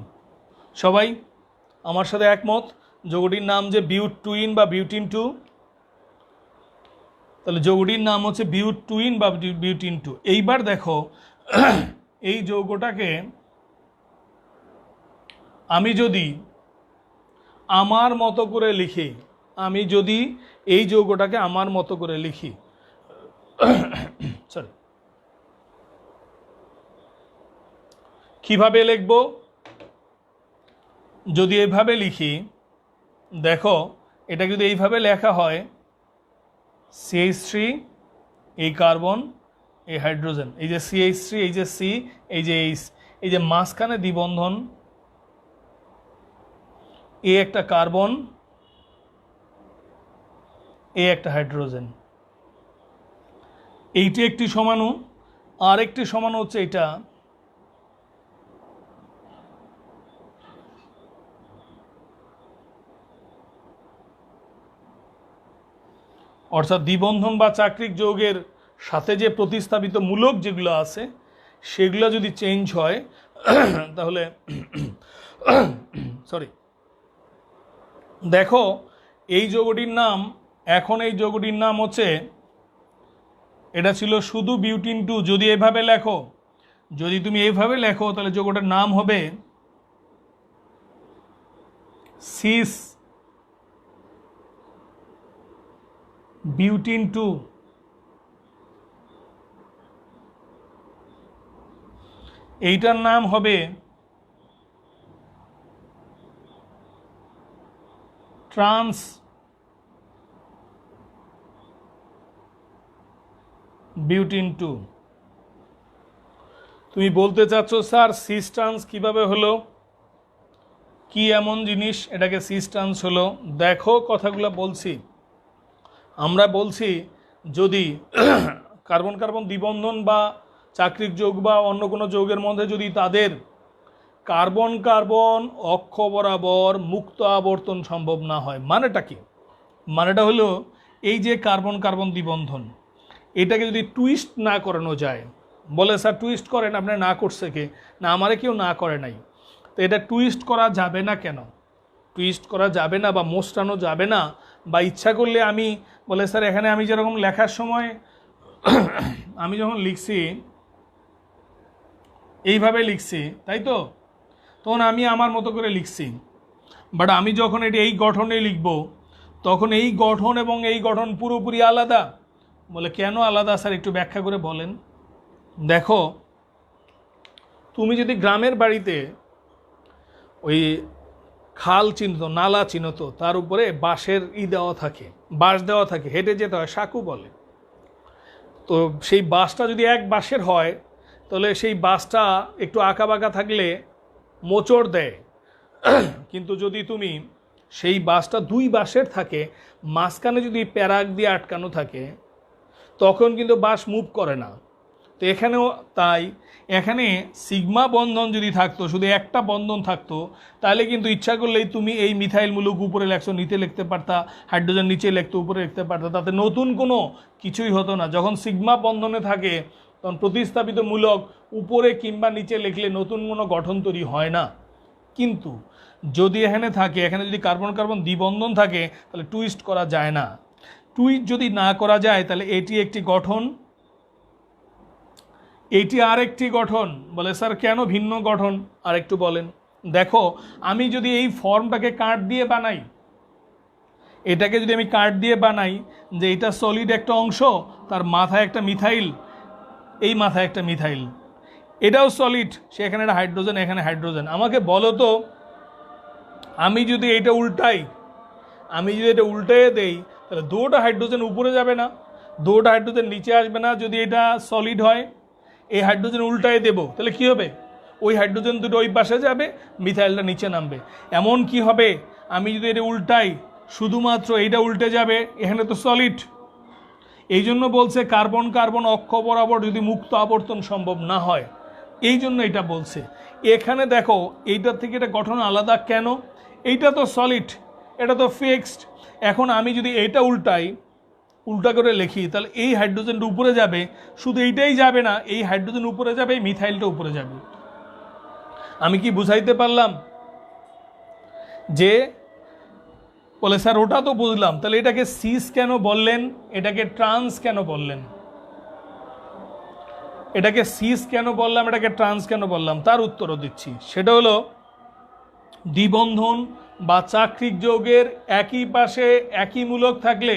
সবাই আমার সাথে একমত যৌগটির নাম যে বিউট টুইন বা বিউটিন 2? তাহলে যৌগটির নাম হচ্ছে বিউট টুইন বা বিউটিন 2। এইবার দেখো এই যৌগটাকে আমি যদি আমার মতো করে লিখি, আমি যদি এই যৌগটাকে আমার মতো করে লিখি, সরি, কিভাবে লিখব? যদি এইভাবে লিখি, দেখো এটা যদি এইভাবে লেখা হয়, CH3 এই কার্বন এই হাইড্রোজেন, এই যে CH3 এই যে C এই যে H, এই যে মাঝখানে দ্বিবন্ধন, এ একটা কার্বন এ একটা হাইড্রোজেন, এইটি একটি সমাণু। আর একটি সমাণু হচ্ছে এটা, অর্থাৎ দ্বিবন্ধন বা চাক্রিক যৌগের সাথে যে প্রতিস্থাপিত মূলক যেগুলো আছে সেগুলো যদি চেঞ্জ হয় তাহলে সরি, দেখো এই যৌগটির নাম, এখন এই যৌগটির নাম হচ্ছে, এটা ছিল শুধু বিউটিন 2। যদি এভাবে লেখো, যদি তুমি এইভাবে লেখো তাহলে যৌগটার নাম হবে সিস বিউটিন 2। এইটার নাম হবে ট্রান্স বিউটিন 2। তুমি বলতে চাচ্ছ স্যার সিস ট্রান্স কিভাবে হলো, কি এমন জিনিস এটাকে সিস ট্রান্স হলো? দেখো কথাগুলো বলছি, আমরা বলছি যদি কার্বন কার্বন দ্বিবন্ধন বা চাক্রিক যৌগ বা অন্য কোনো যৌগের মধ্যে যদি তাদের কার্বন কার্বন অক্ষ বরাবর মুক্ত আবর্তন সম্ভব না হয়, মানেটা কি? মানেটা হলো এই যে কার্বন কার্বন দ্বিবন্ধন, এটাকে যদি টুইস্ট না করানো যায়, বলে স্যার টুইস্ট করেন, আপনি না করছে কে? না, আমারে কেউ না করে নাই। তো এটা টুইস্ট করা যাবে না কেন? টুইস্ট করা যাবে না বা মোস্টানো যাবে না, বা ইচ্ছা করলে আমি, বলে স্যার এখানে আমি যেরকম লেখার সময় আমি যখন লিখছি এইভাবে লিখছি, তাই তো? তখন আমি আমার মতো করে লিখছি, বাট আমি যখন এটি এই গঠনে লিখব তখন এই গঠন এবং এই গঠন পুরোপুরি আলাদা। বলে কেন আলাদা স্যার, একটু ব্যাখ্যা করে বলেন। দেখো, তুমি যদি গ্রামের বাড়িতে ওই খাল চিনত, নালা চিনত, তার উপরে বাঁশের দেওয়া থাকে, বাঁশ দেওয়া থাকে, হেঁটে যেতে হয়, সাঁকু বলে। তো সেই বাঁশটা যদি এক বাঁশের হয় তাহলে সেই বাঁশটা একটু আঁকা বাঁকা থাকলে মোচড় দেয়। কিন্তু যদি তুমি সেই বাঁশটা দুই বাঁশের থাকে, মাঝখানে যদি প্যারাক দিয়ে আটকানো থাকে, তখন কিন্তু বাঁশ মুভ করে না। তো এখানেও তাই, এখানে সিগমা বন্ধন যদি থাকতো, শুধু একটা বন্ধন থাকতো, তাহলে কিন্তু ইচ্ছা করলেই তুমি এই মিথাইল মূলক উপরে লেখছো, নিচে লিখতে পারতা, হাইড্রোজেন নিচে লিখতে উপরে লিখতে পারতা, তাতে নতুন কোনো কিছুই হতো না। যখন সিগমা বন্ধনে থাকে তখন প্রতিস্থাপিত মূলক উপরে কিংবা নিচে লিখলে নতুন কোনো গঠন তৈরি হয় না। কিন্তু যদি এখানে থাকে, এখানে যদি কার্বন কার্বন দ্বিবন্ধন থাকে, তাহলে টুইস্ট করা যায় না। টুইস্ট যদি না করা যায় তাহলে এটি একটি গঠন, এটি আরেকটি গঠন। বলে স্যার কেন ভিন্ন গঠন, আর একটু বলেন। দেখো, আমি যদি এই ফর্মটাকে কাট দিয়ে বানাই, এটাকে যদি আমি কাট দিয়ে বানাই যে এটা সলিড একটা অংশ, তার মাথায় একটা মিথাইল, এই মাথায় একটা মিথাইল, এটাও সলিড, সে এখানে একটা হাইড্রোজেন, এখানে হাইড্রোজেন। আমাকে বলো তো, আমি যদি এটা উল্টাই, আমি যদি এটা উল্টে দেই, তাহলে দুটো হাইড্রোজেন উপরে যাবে না, দুটো হাইড্রোজেন নিচে আসবে না। যদি এটা সলিড হয়, এই হাইড্রোজেন উল্টায় দেব, তাহলে কি হবে? ওই হাইড্রোজেন দুটো ওই পাশে যাবে, মিথাইলটা নিচে নামবে। এমন কি হবে, আমি যদি এটা উল্টাই, শুধুমাত্র এইটা উল্টে যাবে, এখানে তো সলিড। এই জন্য বলছে কার্বন কার্বন অক্ষ বরাবর যদি মুক্ত আবর্তন সম্ভব না হয়, এই জন্য এটা বলছে। এখানে দেখো, এইটার থেকে এটা গঠন আলাদা কেন? এইটা তো সলিড, এটা তো ফিক্সড। এখন আমি যদি এইটা উল্টাই, উল্টা করে লিখি, তাহলে এই হাইড্রোজেনটা উপরে যাবে, শুধু এইটাই যাবে না, এই হাইড্রোজেন উপরে যাবে, এই মিথাইলটা উপরে যাবে। আমি কি বুঝাইতে পারলাম? যে বলে স্যার ওটা তো বুঝলাম, তাহলে এটাকে সিস কেন বললেন, এটাকে ট্রান্স কেন বললেন? এটাকে সিস কেন বললাম, এটাকে ট্রান্স কেন বললাম, তার উত্তরও দিচ্ছি। সেটা হলো, দ্বিবন্ধন বা চাক্রিক যৌগের একই পাশে একই মূলক থাকলে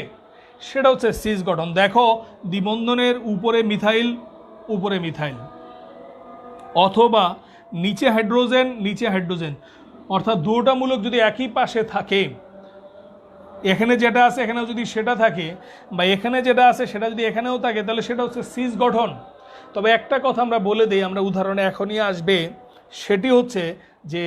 সেটা হচ্ছে সিস গঠন। দেখো, দ্বিবন্ধনের উপরে মিথাইল, উপরে মিথাইল, অথবা নিচে হাইড্রোজেন, নিচে হাইড্রোজেন, অর্থাৎ দুটো মূলক যদি একই পাশে থাকে, এখানে যেটা আছে এখানেও যদি সেটা থাকে, বা এখানে যেটা আছে সেটা যদি এখানেও থাকে, তাহলে সেটা হচ্ছে সিস গঠন। তবে একটা কথা আমরা বলে দিই, আমরা উদাহরণে এখনই আসবে, সেটি হচ্ছে যে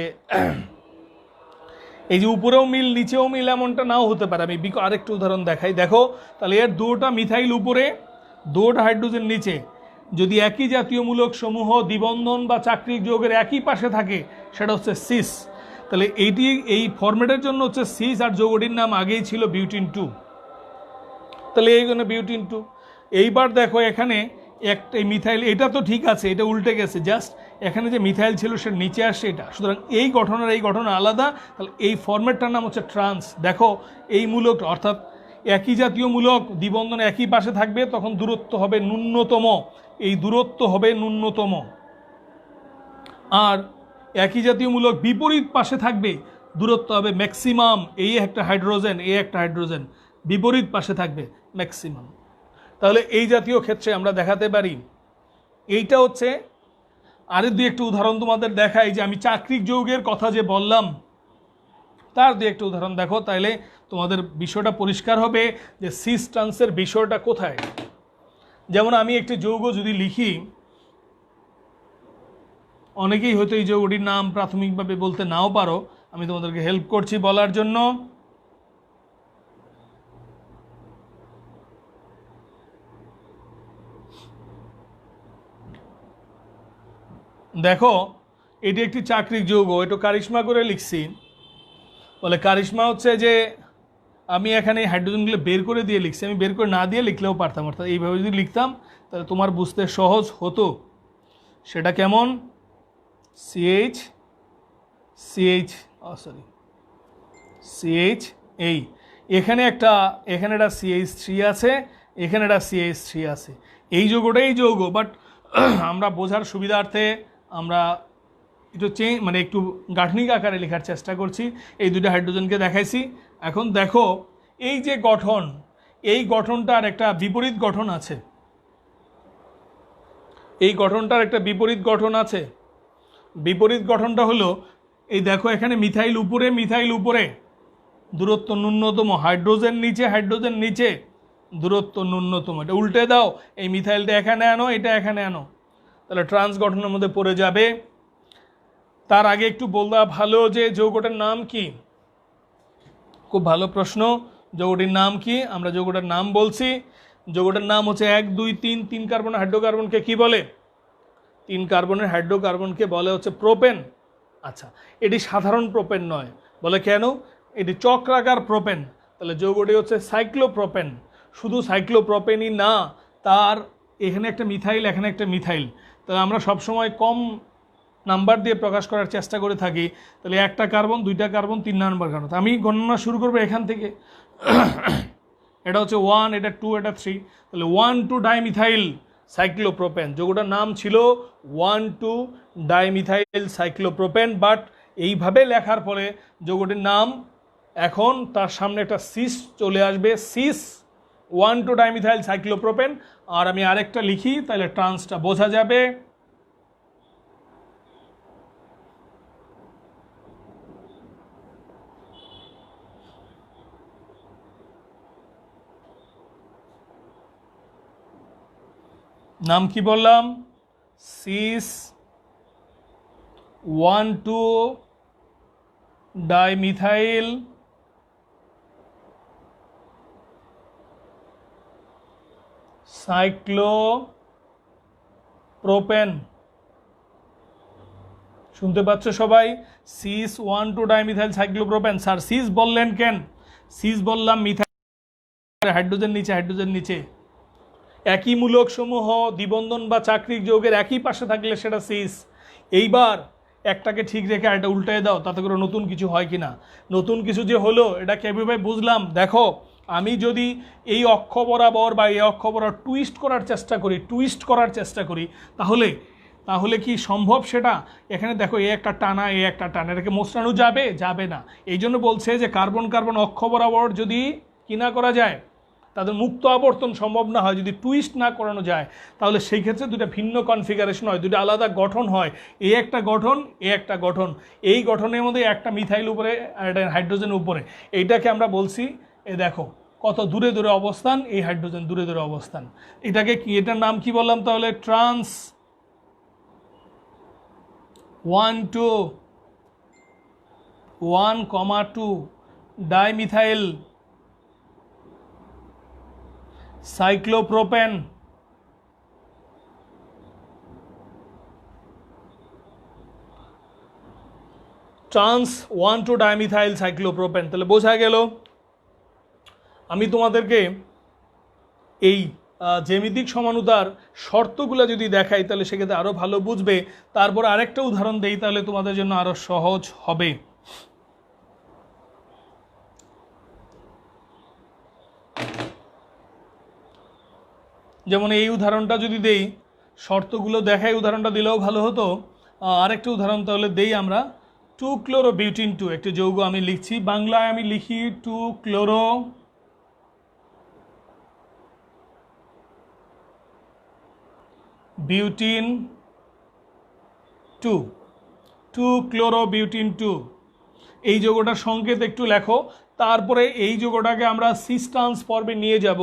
এই যে উপরেও মিল নিচেও মিল এমনটা নাও হতে পারে। আমি আরেকটু উদাহরণ দেখাই। দেখো, তাহলে এর দুটো মিথাইল উপরে, দুটো হাইড্রোজেন নিচে, যদি একই জাতীয় মূলক সমূহ দ্বিবন্ধন বা চাক্রিক যৌগের একই পাশে থাকে, সেটা হচ্ছে সিস। তাহলে এইটি, এই ফরম্যাটের জন্য হচ্ছে সিস, আর যৌগটির নাম আগেই ছিল বিউটিন 2, তাহলে এই জন্য বিউটিন 2। এইবার দেখো, এখানে একটা মিথাইল, এটা তো ঠিক আছে, এটা উল্টে গেছে, জাস্ট এখানে যে মিথাইল ছিল সে নিচে আসছে এটা, সুতরাং এই গঠনের এই গঠন আলাদা, তাহলে এই ফরম্যাটটার নাম হচ্ছে ট্রান্স। দেখো, এই মূলক অর্থাৎ একই জাতীয় মূলক দ্বিবন্ধন একই পাশে থাকবে, তখন দূরত্ব হবে ন্যূনতম, এই দূরত্ব হবে ন্যূনতম। আর একই জাতীয় মূলক বিপরীত পাশে থাকবে, দূরত্ব হবে ম্যাক্সিমাম। এই একটা হাইড্রোজেন, এই একটা হাইড্রোজেন বিপরীত পাশে থাকবে, ম্যাক্সিমাম। তাহলে এই জাতীয় ক্ষেত্রে আমরা দেখাতে পারি। এইটা হচ্ছে, আরে দুই একটু উদাহরণ তোমাদের দেখাই, যে আমি চাক্রিক যৌগের কথা যে বললাম তার দুই একটা উদাহরণ দেখো, তাইলে তোমাদের বিষয়টা পরিষ্কার হবে যে সিস ট্রান্সের বিষয়টা কোথায়। যেমন আমি একটি যৌগ যদি লিখি, অনেকেই হয়তো এই যৌগটির নাম প্রাথমিকভাবে বলতে নাও পারো, আমি তোমাদেরকে হেল্প করছি বলার জন্য। দেখো, এটি একটি চাক্রিক যৌগ, একটু কারিশমা করে লিখছি। বলে কারিশমা হচ্ছে যে আমি এখানে হাইড্রোজেনগুলো বের করে দিয়ে লিখছি, আমি বের করে না দিয়ে লিখলেও পারতাম, অর্থাৎ এইভাবে যদি লিখতাম তাহলে তোমার বুঝতে সহজ হতো। সেটা কেমন? সিএইচ সিএইচ সিএইচ এই, এখানে একটা CH3 আছে, এখানে একটা CH3 আছে। এই যৌগটাই যৌগ, বাট আমরা বোঝার সুবিধার্থে আমরা একটু মানে একটু গাঠনিক আকারে লেখার চেষ্টা করছি। এই দুইটা হাইড্রোজেনকে দেখাইছি। এখন দেখো এই যে গঠন, এই গঠনটার একটা বিপরীত গঠন আছে। এই গঠনটার একটা বিপরীত গঠন আছে। বিপরীত গঠনটা হলো এই দেখো, এখানে মিথাইল উপরে, মিথাইল উপরে, দূরত্ব ন্যূনতম, হাইড্রোজেন নিচে, হাইড্রোজেন নিচে, দূরত্ব ন্যূনতম। এটা উল্টে দাও, এই মিথাইলটা এখানে আনো, এটা এখানে আনো, তাহলে ট্রান্স গঠনের মধ্যে পড়ে যাবে। তার আগে একটু বলবা ভালো যে যৌগটার নাম কি? খুব ভালো প্রশ্ন। যৌগটির নাম কি? আমরা যৌগটার নাম বলছি। যৌগটার নাম হচ্ছে 1 2 3 3 কার্বন হাইড্রোকার্বনকে কি বলে? 3 কার্বনের হাইড্রোকার্বনকে বলে হচ্ছে প্রোপেন। আচ্ছা, এটি সাধারণ প্রোপেন নয়, বলে কেন? এটি চক্রাকার প্রোপেন। তাহলে যৌগটি হচ্ছে সাইক্লোপ্রোপেন। শুধু সাইক্লোপ্রোপেনই না, তার এখানে একটা মিথাইল, এখানে একটা মিথাইল। তাহলে আমরা সবসময় কম নাম্বার দিয়ে প্রকাশ করার চেষ্টা করে থাকি। তাহলে একটা কার্বন, দুইটা কার্বন, 3 নাম্বার কার্বন। আমি গণনা শুরু করবো এখান থেকে। এটা হচ্ছে 1, এটা 2, এটা 3। তাহলে 1,2 ডাইমিথাইল সাইক্লোপ্রোপেন। যৌগটার নাম ছিল 1,2 ডাইমিথাইল সাইক্লোপ্রোপেন। বাট এইভাবে লেখার পরে যৌগটির নাম এখন তার সামনে একটা সিস চলে আসবে, সিস 1,2 ডাইমিথাইল সাইক্লোপ্রোপেন। আর আমি আরেকটা লিখি, তাহলে ট্রান্সটা বোঝা যাবে। নাম কি বললাম? Cis 1,2 dimethyl cyclopropane. শুনতে পাচ্ছ সবাই? Cis 1,2 dimethyl cyclopropane. Sir cis বললেন কেন? সিস বললাম মিথাইল, হাইড্রোজেন নিচে, হাইড্রোজেন নিচে। একই মূলক সমূহ দ্বিবন্ধন বা চাকরিক যৌগের একই পাশে থাকলে সেটা সিস। এইবার একটাকে ঠিক রেখে এটা উল্টায় দাও, তাতে করে নতুন কিছু হয় কি না? নতুন কিছু যে হলো এটা কীভাবে বুঝলাম? দেখো, আমি যদি এই অক্ষ বরাবর বা এই অক্ষ বরাবর টুইস্ট করার চেষ্টা করি, তাহলে কি সম্ভব সেটা? এখানে দেখো, এ একটা টানা, এ একটা টানা, এটাকে মোচড়ানো যাবে? যাবে না। এই জন্য বলছে যে কার্বন কার্বন অক্ষ বরাবর যদি কি না করা যায়, তাদের মুক্ত আবর্তন সম্ভব না হয়, যদি টুইস্ট না করানো যায়, তাহলে সেই ক্ষেত্রে দুটো ভিন্ন কনফিগারেশন হয়, দুটো আলাদা গঠন হয়। এই একটা গঠন, এ একটা গঠন। এই গঠনের মধ্যে একটা মিথাইল উপরে আর একটা হাইড্রোজেন উপরে। এইটাকে আমরা বলছি, এ দেখো কত দূরে দূরে অবস্থান, এই হাইড্রোজেন দূরে দূরে অবস্থান। এটাকে কি, এটার নাম কি বললাম তাহলে? Trans 1,2 dimethyl cyclopropane. Trans 1,2 dimethyl cyclopropane. তাহলে বোঝা গেল। আমি তোমাদেরকে এই জ্যামিতিক সমানুতার শর্তগুলো যদি দেখাই, তাহলে সেক্ষেত্রে আরও ভালো বুঝবে। তারপর আরেকটা উদাহরণ দেই, তাহলে তোমাদের জন্য আরও সহজ হবে। যেমন এই উদাহরণটা যদি দেই, শর্তগুলো দেখাই উদাহরণটা দিলেও ভালো হতো। আরেকটা উদাহরণ তাহলে দেই আমরা। 2-chlorobutin-2 একটি যৌগ আমি লিখছি, বাংলায় আমি লিখি 2-chlorobutin-2 এই যৌগটার সংকেত একটু লেখো। তারপরে এই যৌগটাকে আমরা সিস ট্রান্স পর্বে নিয়ে যাব।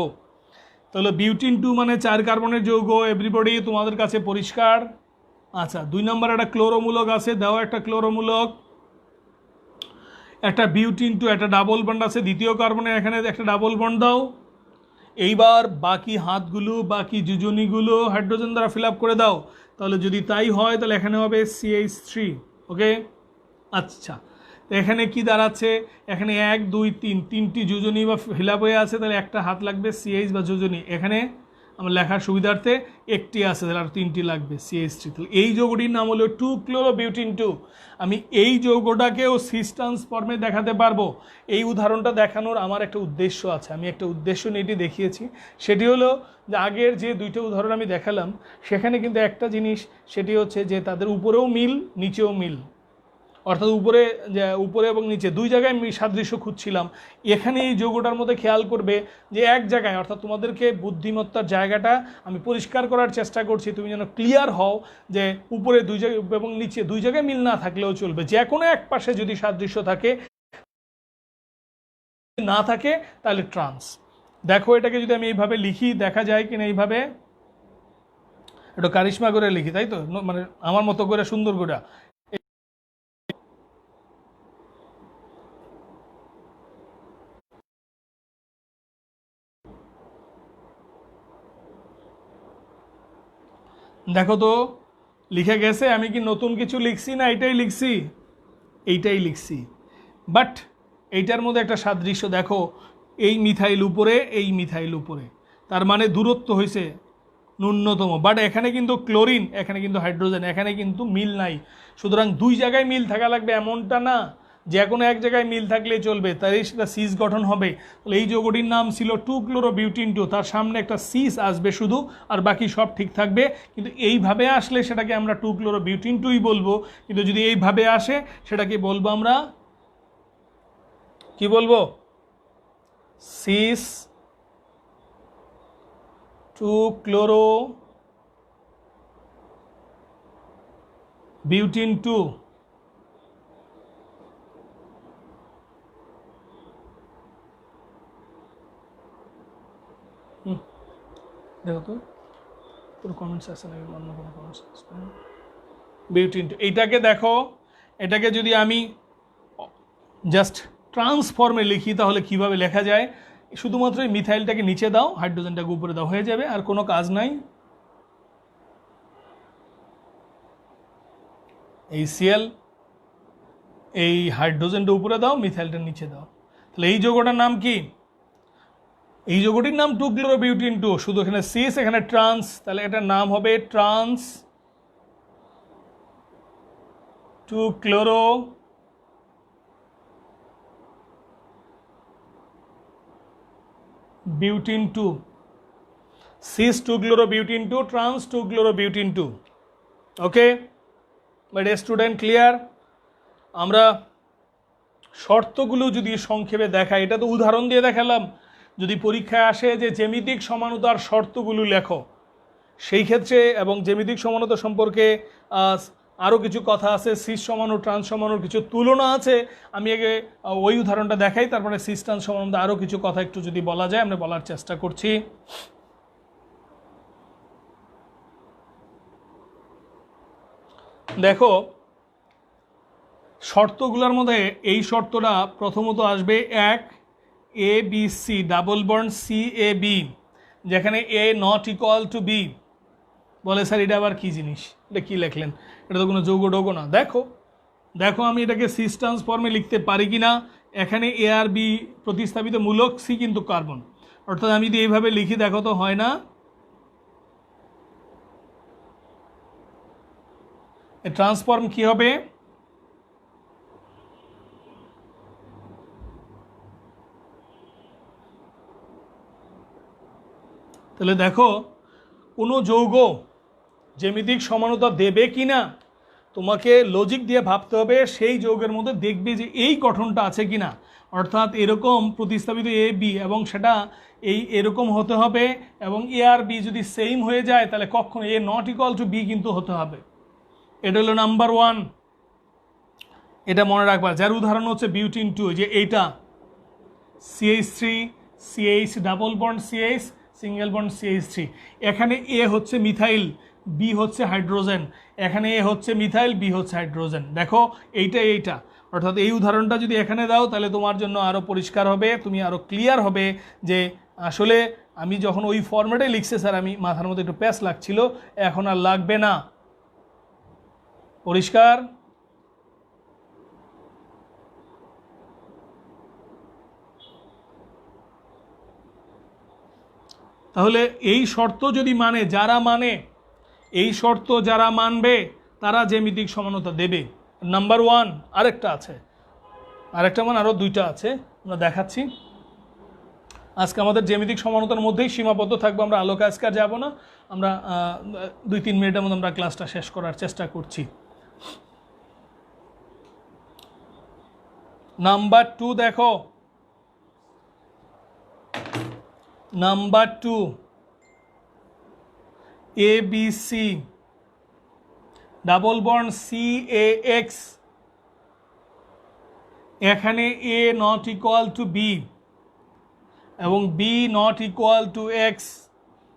তাহলে বিউটিন 2 মানে 4 কার্বনের যৌগ। এভরিবডি তোমাদের কাছে পরিষ্কার? আচ্ছা, 2 নম্বর একটা ক্লোরোমূলক আছে, দাও একটা ক্লোরোমূলক। একটা বিউটিন 2, একটা ডাবল বন্ড আছে, দ্বিতীয় কার্বনের এখানে একটা ডাবল বন্ড দাও। এইবার বাকি হাতগুলো, বাকি যোজনীগুলো হাইড্রোজেন দ্বারা ফিল আপ করে দাও। তাহলে যদি তাই হয়, তাহলে এখানে হবে CH3। ওকে, আচ্ছা, তো এখানে কি দাঁড়াচ্ছে? এখানে 1 2 3 তিনটি যোজনী বা ফিল আপ হয়ে আছে, তাহলে একটা হাত লাগবে CH বা যোজনী। এখানে আমার লেখার সুবিধার্থে একটি আছে, তাহলে আর 3টি লাগবে CH3। তাহলে এই যৌগটির নাম হলো 2-chlorobutyne 2। আমি এই যৌগটাকেও সিস ট্রান্সফর্মে দেখাতে পারবো। এই উদাহরণটা দেখানোর আমার একটা উদ্দেশ্য আছে, আমি একটা উদ্দেশ্য নিয়ে এটি দেখিয়েছি। সেটি হলো যে আগের যে 2টা উদাহরণ আমি দেখালাম সেখানে কিন্তু একটা জিনিস, সেটি হচ্ছে যে তাদের উপরেও মিল নিচেও মিল, অর্থাৎ উপরে এবং নিচে 2 জায়গায় আমি সাদৃশ্য খুঁজছিলাম। এখানে এই যৌগটার মধ্যে খেয়াল করবে যে এক জায়গায়, অর্থাৎ তোমাদেরকে বুদ্ধিমত্তার জায়গাটা আমি পরিষ্কার করার চেষ্টা করছি, তুমি যেন ক্লিয়ার হও যে উপরে 2 জায়গায় এবং নিচে 2 জায়গায় মিল না থাকলেও চলবে, যে কোনো এক পাশে যদি সাদৃশ্য থাকে, না থাকে তাহলে ট্রান্স। দেখো এটাকে যদি আমি এইভাবে লিখি, দেখা যায় কিনা এইভাবে, একটু কারিশমা করে লিখি, তাই তো, মানে আমার মতো করে সুন্দর করে। দেখো তো লিখে গেছে, আমি কি নতুন কিছু লিখছি না এটাই লিখছি? এইটাই লিখছি। বাট এইটার মধ্যে একটা সাদৃশ্য দেখো, এই মিথাইল উপরে, এই মিথাইল উপরে, তার মানে দূরত্ব হয়েছে ন্যূনতম। বাট এখানে কিন্তু ক্লোরিন, এখানে কিন্তু হাইড্রোজেন, এখানে কিন্তু মিল নাই। সুতরাং 2 জায়গায় মিল থাকা লাগবে এমনটা না, যে কোনো এক জায়গায় মিল থাকলে চলবে, তাই সেটা সিস গঠন হবে। তাহলে এই যৌগটির নাম ছিল 2-chlorobutyne 2, তার সামনে একটা সিস আসবে শুধু, আর বাকি সব ঠিক থাকবে। কিন্তু এইভাবে আসলে সেটাকে আমরা 2-chlorobutyne 2ই বলবো, কিন্তু যদি এইভাবে আসে সেটাকে বলবো আমরা কি বলবো? Cis 2-chlorobutyne 2। দেখো তো কোনো কমেন্টস আছে নাকি, অন্য কোনো কমেন্টস আছে? বিউটিন 2 এইটাকে দেখো, এটাকে যদি আমি জাস্ট ট্রান্সফর্মে লিখি তাহলে কিভাবে লেখা যায়? শুধুমাত্র এই মিথাইলটাকে নিচে দাও, হাইড্রোজেনটাকে উপরে দাও, হয়ে যাবে, আর কোনো কাজ নাই। এই Cl, এই হাইড্রোজেনটা উপরে দাও, মিথাইলটা নিচে দাও। তাহলে এই যৌগটার নাম কি? এই যৌগটির নাম 2-chlorobutyne 2, শুধু এখানে সিস, এখানে ট্রান্স, তাহলে এটার নাম হবে trans 2-chlorobutyne 2, cis 2-chlorobutyne 2, trans 2-chlorobutyne 2। Okay, but student clear? আমরা শর্তগুলো যদি সংক্ষেপে দেখাই, এটা তো উদাহরণ দিয়ে দেখালাম। যদি পরীক্ষায় আসে যে জ্যামিতিক সমানতার শর্তগুলো লেখো, সেই ক্ষেত্রে, এবং জ্যামিতিক সমানতা সম্পর্কে আরও কিছু কথা আছে, সিস সমান ও ট্রান্স সমানোর কিছু তুলনা আছে, আমি আগে ওই উদাহরণটা দেখাই, তারপরে সিস ট্রান্স সম্বন্ধে আরও কিছু কথা একটু যদি বলা যায়, আমরা বলার চেষ্টা করছি। দেখো শর্তগুলোর মধ্যে এই শর্তটা প্রথমত আসবে 1 ABC ডাবল বন্ড CAB, যেখানে A not equal to B। বলে স্যার এটা আবার কী জিনিস, এটা কী লেখলেন, এটা তো কোনো যৌগ ডৌগ না। দেখো দেখো আমি এটাকে সিস ট্রান্সফর্মে লিখতে পারি কি না। এখানে A আর B প্রতিস্থাপিত মূলক, C কিন্তু কার্বন, অর্থাৎ আমি যদি এইভাবে লিখি, দেখো তো হয় না? ট্রান্সফর্ম কি হবে? তাহলে দেখো কোনো যৌগ জ্যামিতিক সমানতা দেবে কি না, তোমাকে লজিক দিয়ে ভাবতে হবে, সেই যৌগের মধ্যে দেখবে যে এই গঠনটা আছে কি না, অর্থাৎ এরকম প্রতিস্থাপিত A B, এবং সেটা এরকম হতে হবে, এবং A আর B যদি সেম হয়ে যায় তাহলে কখনো A not equal to B কিন্তু হতে হবে। এটা হলো নাম্বার 1, এটা মনে রাখবা। যার উদাহরণ হচ্ছে বিউটিন 2, যে এইটা CH3 CH double bond CH single bond CH3, এখানে A হচ্ছে মিথাইল, B হচ্ছে হাইড্রোজেন, এখানে A হচ্ছে মিথাইল, B হচ্ছে হাইড্রোজেন। দেখো এইটা, অর্থাৎ এই উদাহরণটা যদি এখানে দাও তাহলে তোমার জন্য আরও পরিষ্কার হবে, তুমি আরও ক্লিয়ার হবে যে আসলে আমি যখন ওই ফরম্যাটে লিখছে স্যার, আমি মাথার মধ্যে একটু প্যাচ লাগছিল, এখন আর লাগবে না। পরিষ্কার? তাহলে এই শর্ত যদি যারা এই শর্ত যারা মানবে তারা জ্যামিতিক সমানতা দেবে। নাম্বার 1 আরেকটা আছে, আরেকটা আরও 2টা আছে, আমরা দেখাচ্ছি। আজকে আমাদের জ্যামিতিক সমানতার মধ্যেই সীমাবদ্ধ থাকবো, আমরা আলোকে আজকে আর যাবো না। আমরা 2-3 মিনিটের মধ্যে আমরা ক্লাসটা শেষ করার চেষ্টা করছি। নাম্বার 2 দেখো, number 2 ABC double bond CAX, এখানে A not equal to B এবং B not equal to X,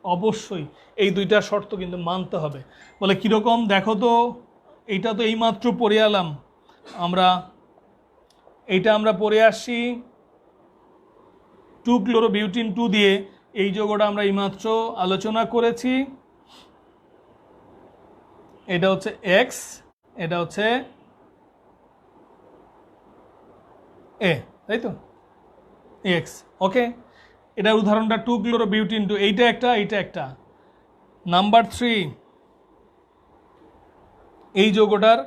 অবশ্যই এই 2টা শর্ত কিন্তু মানতে হবে। বলে কীরকম দেখো তো, এইটা তো এইমাত্র পড়ে এলাম আমরা, এইটা আমরা পড়ে আসছি 2-chlorobutyne-2 দিয়ে, এই যৌগটা আমরা এইমাত্র আলোচনা করেছি। এটা হচ্ছে X, এটা হচ্ছে A, তাই তো X, ওকে। এটার উদাহরণটা 2-chlorobutyne-2, এইটা একটা। নাম্বার 3 এই যৌগটার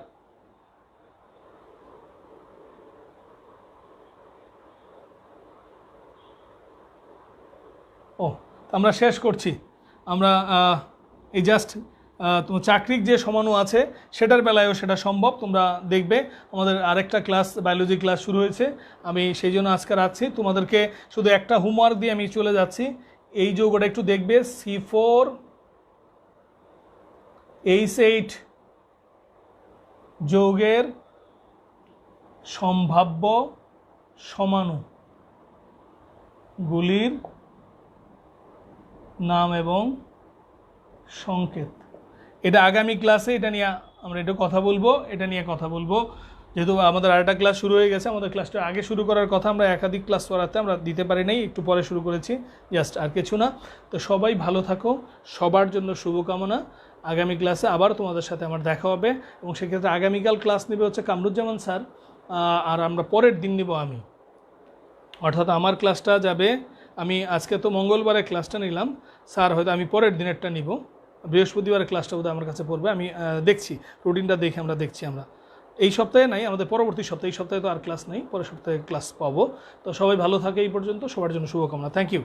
আমরা শেষ করছি। আমরা এই জাস্ট তোমার চাকরির যে সমাণু আছে সেটার বেলায়ও সেটা সম্ভব, তোমরা দেখবে। আমাদের আরেকটা ক্লাস, বায়োলজি ক্লাস শুরু হয়েছে, আমি সেই জন্য আজকে রাখছি। তোমাদেরকে শুধু একটা হোমওয়ার্ক দিয়ে আমি চলে যাচ্ছি। এই যৌগটা একটু দেখবে, C4H8 যৌগের সম্ভাব্য সমাণুগুলির নাম এবং সংকেত। এটা আগামী ক্লাসে এটা নিয়ে আমরা কথা বলবো। যেহেতু আমাদের আরেকটা ক্লাস শুরু হয়ে গেছে, আমাদের ক্লাসটা আগে শুরু করার কথা, আমরা একাধিক ক্লাস করাতে আমরা দিতে পারি নাই, একটু পরে শুরু করেছি, জাস্ট আর কিছু না। তো সবাই ভালো থাকো, সবার জন্য শুভকামনা। আগামী ক্লাসে আবার তোমাদের সাথে আমার দেখা হবে, এবং সেক্ষেত্রে আগামীকাল ক্লাস নেবে হচ্ছে কামরুজ্জামান স্যার, আর আমরা পরের দিন নেব আমি, অর্থাৎ আমার ক্লাসটা যাবে, আমি আজকে তো মঙ্গলবারে ক্লাসটা নিলাম, স্যার হয়তো আমি পরের দিনেরটা নিব, বৃহস্পতিবারের ক্লাসটা বোধহয় আমার কাছে পড়বে। আমি দেখছি, রুটিনটা দেখে আমরা দেখছি। আমরা এই সপ্তাহে নাই, আমাদের পরবর্তী সপ্তাহে, এই সপ্তাহে তো আর ক্লাস নেই, পরের সপ্তাহে ক্লাস পাবো। তো সবাই ভালো থাকে, এই পর্যন্ত সবার জন্য শুভকামনা। Thank you.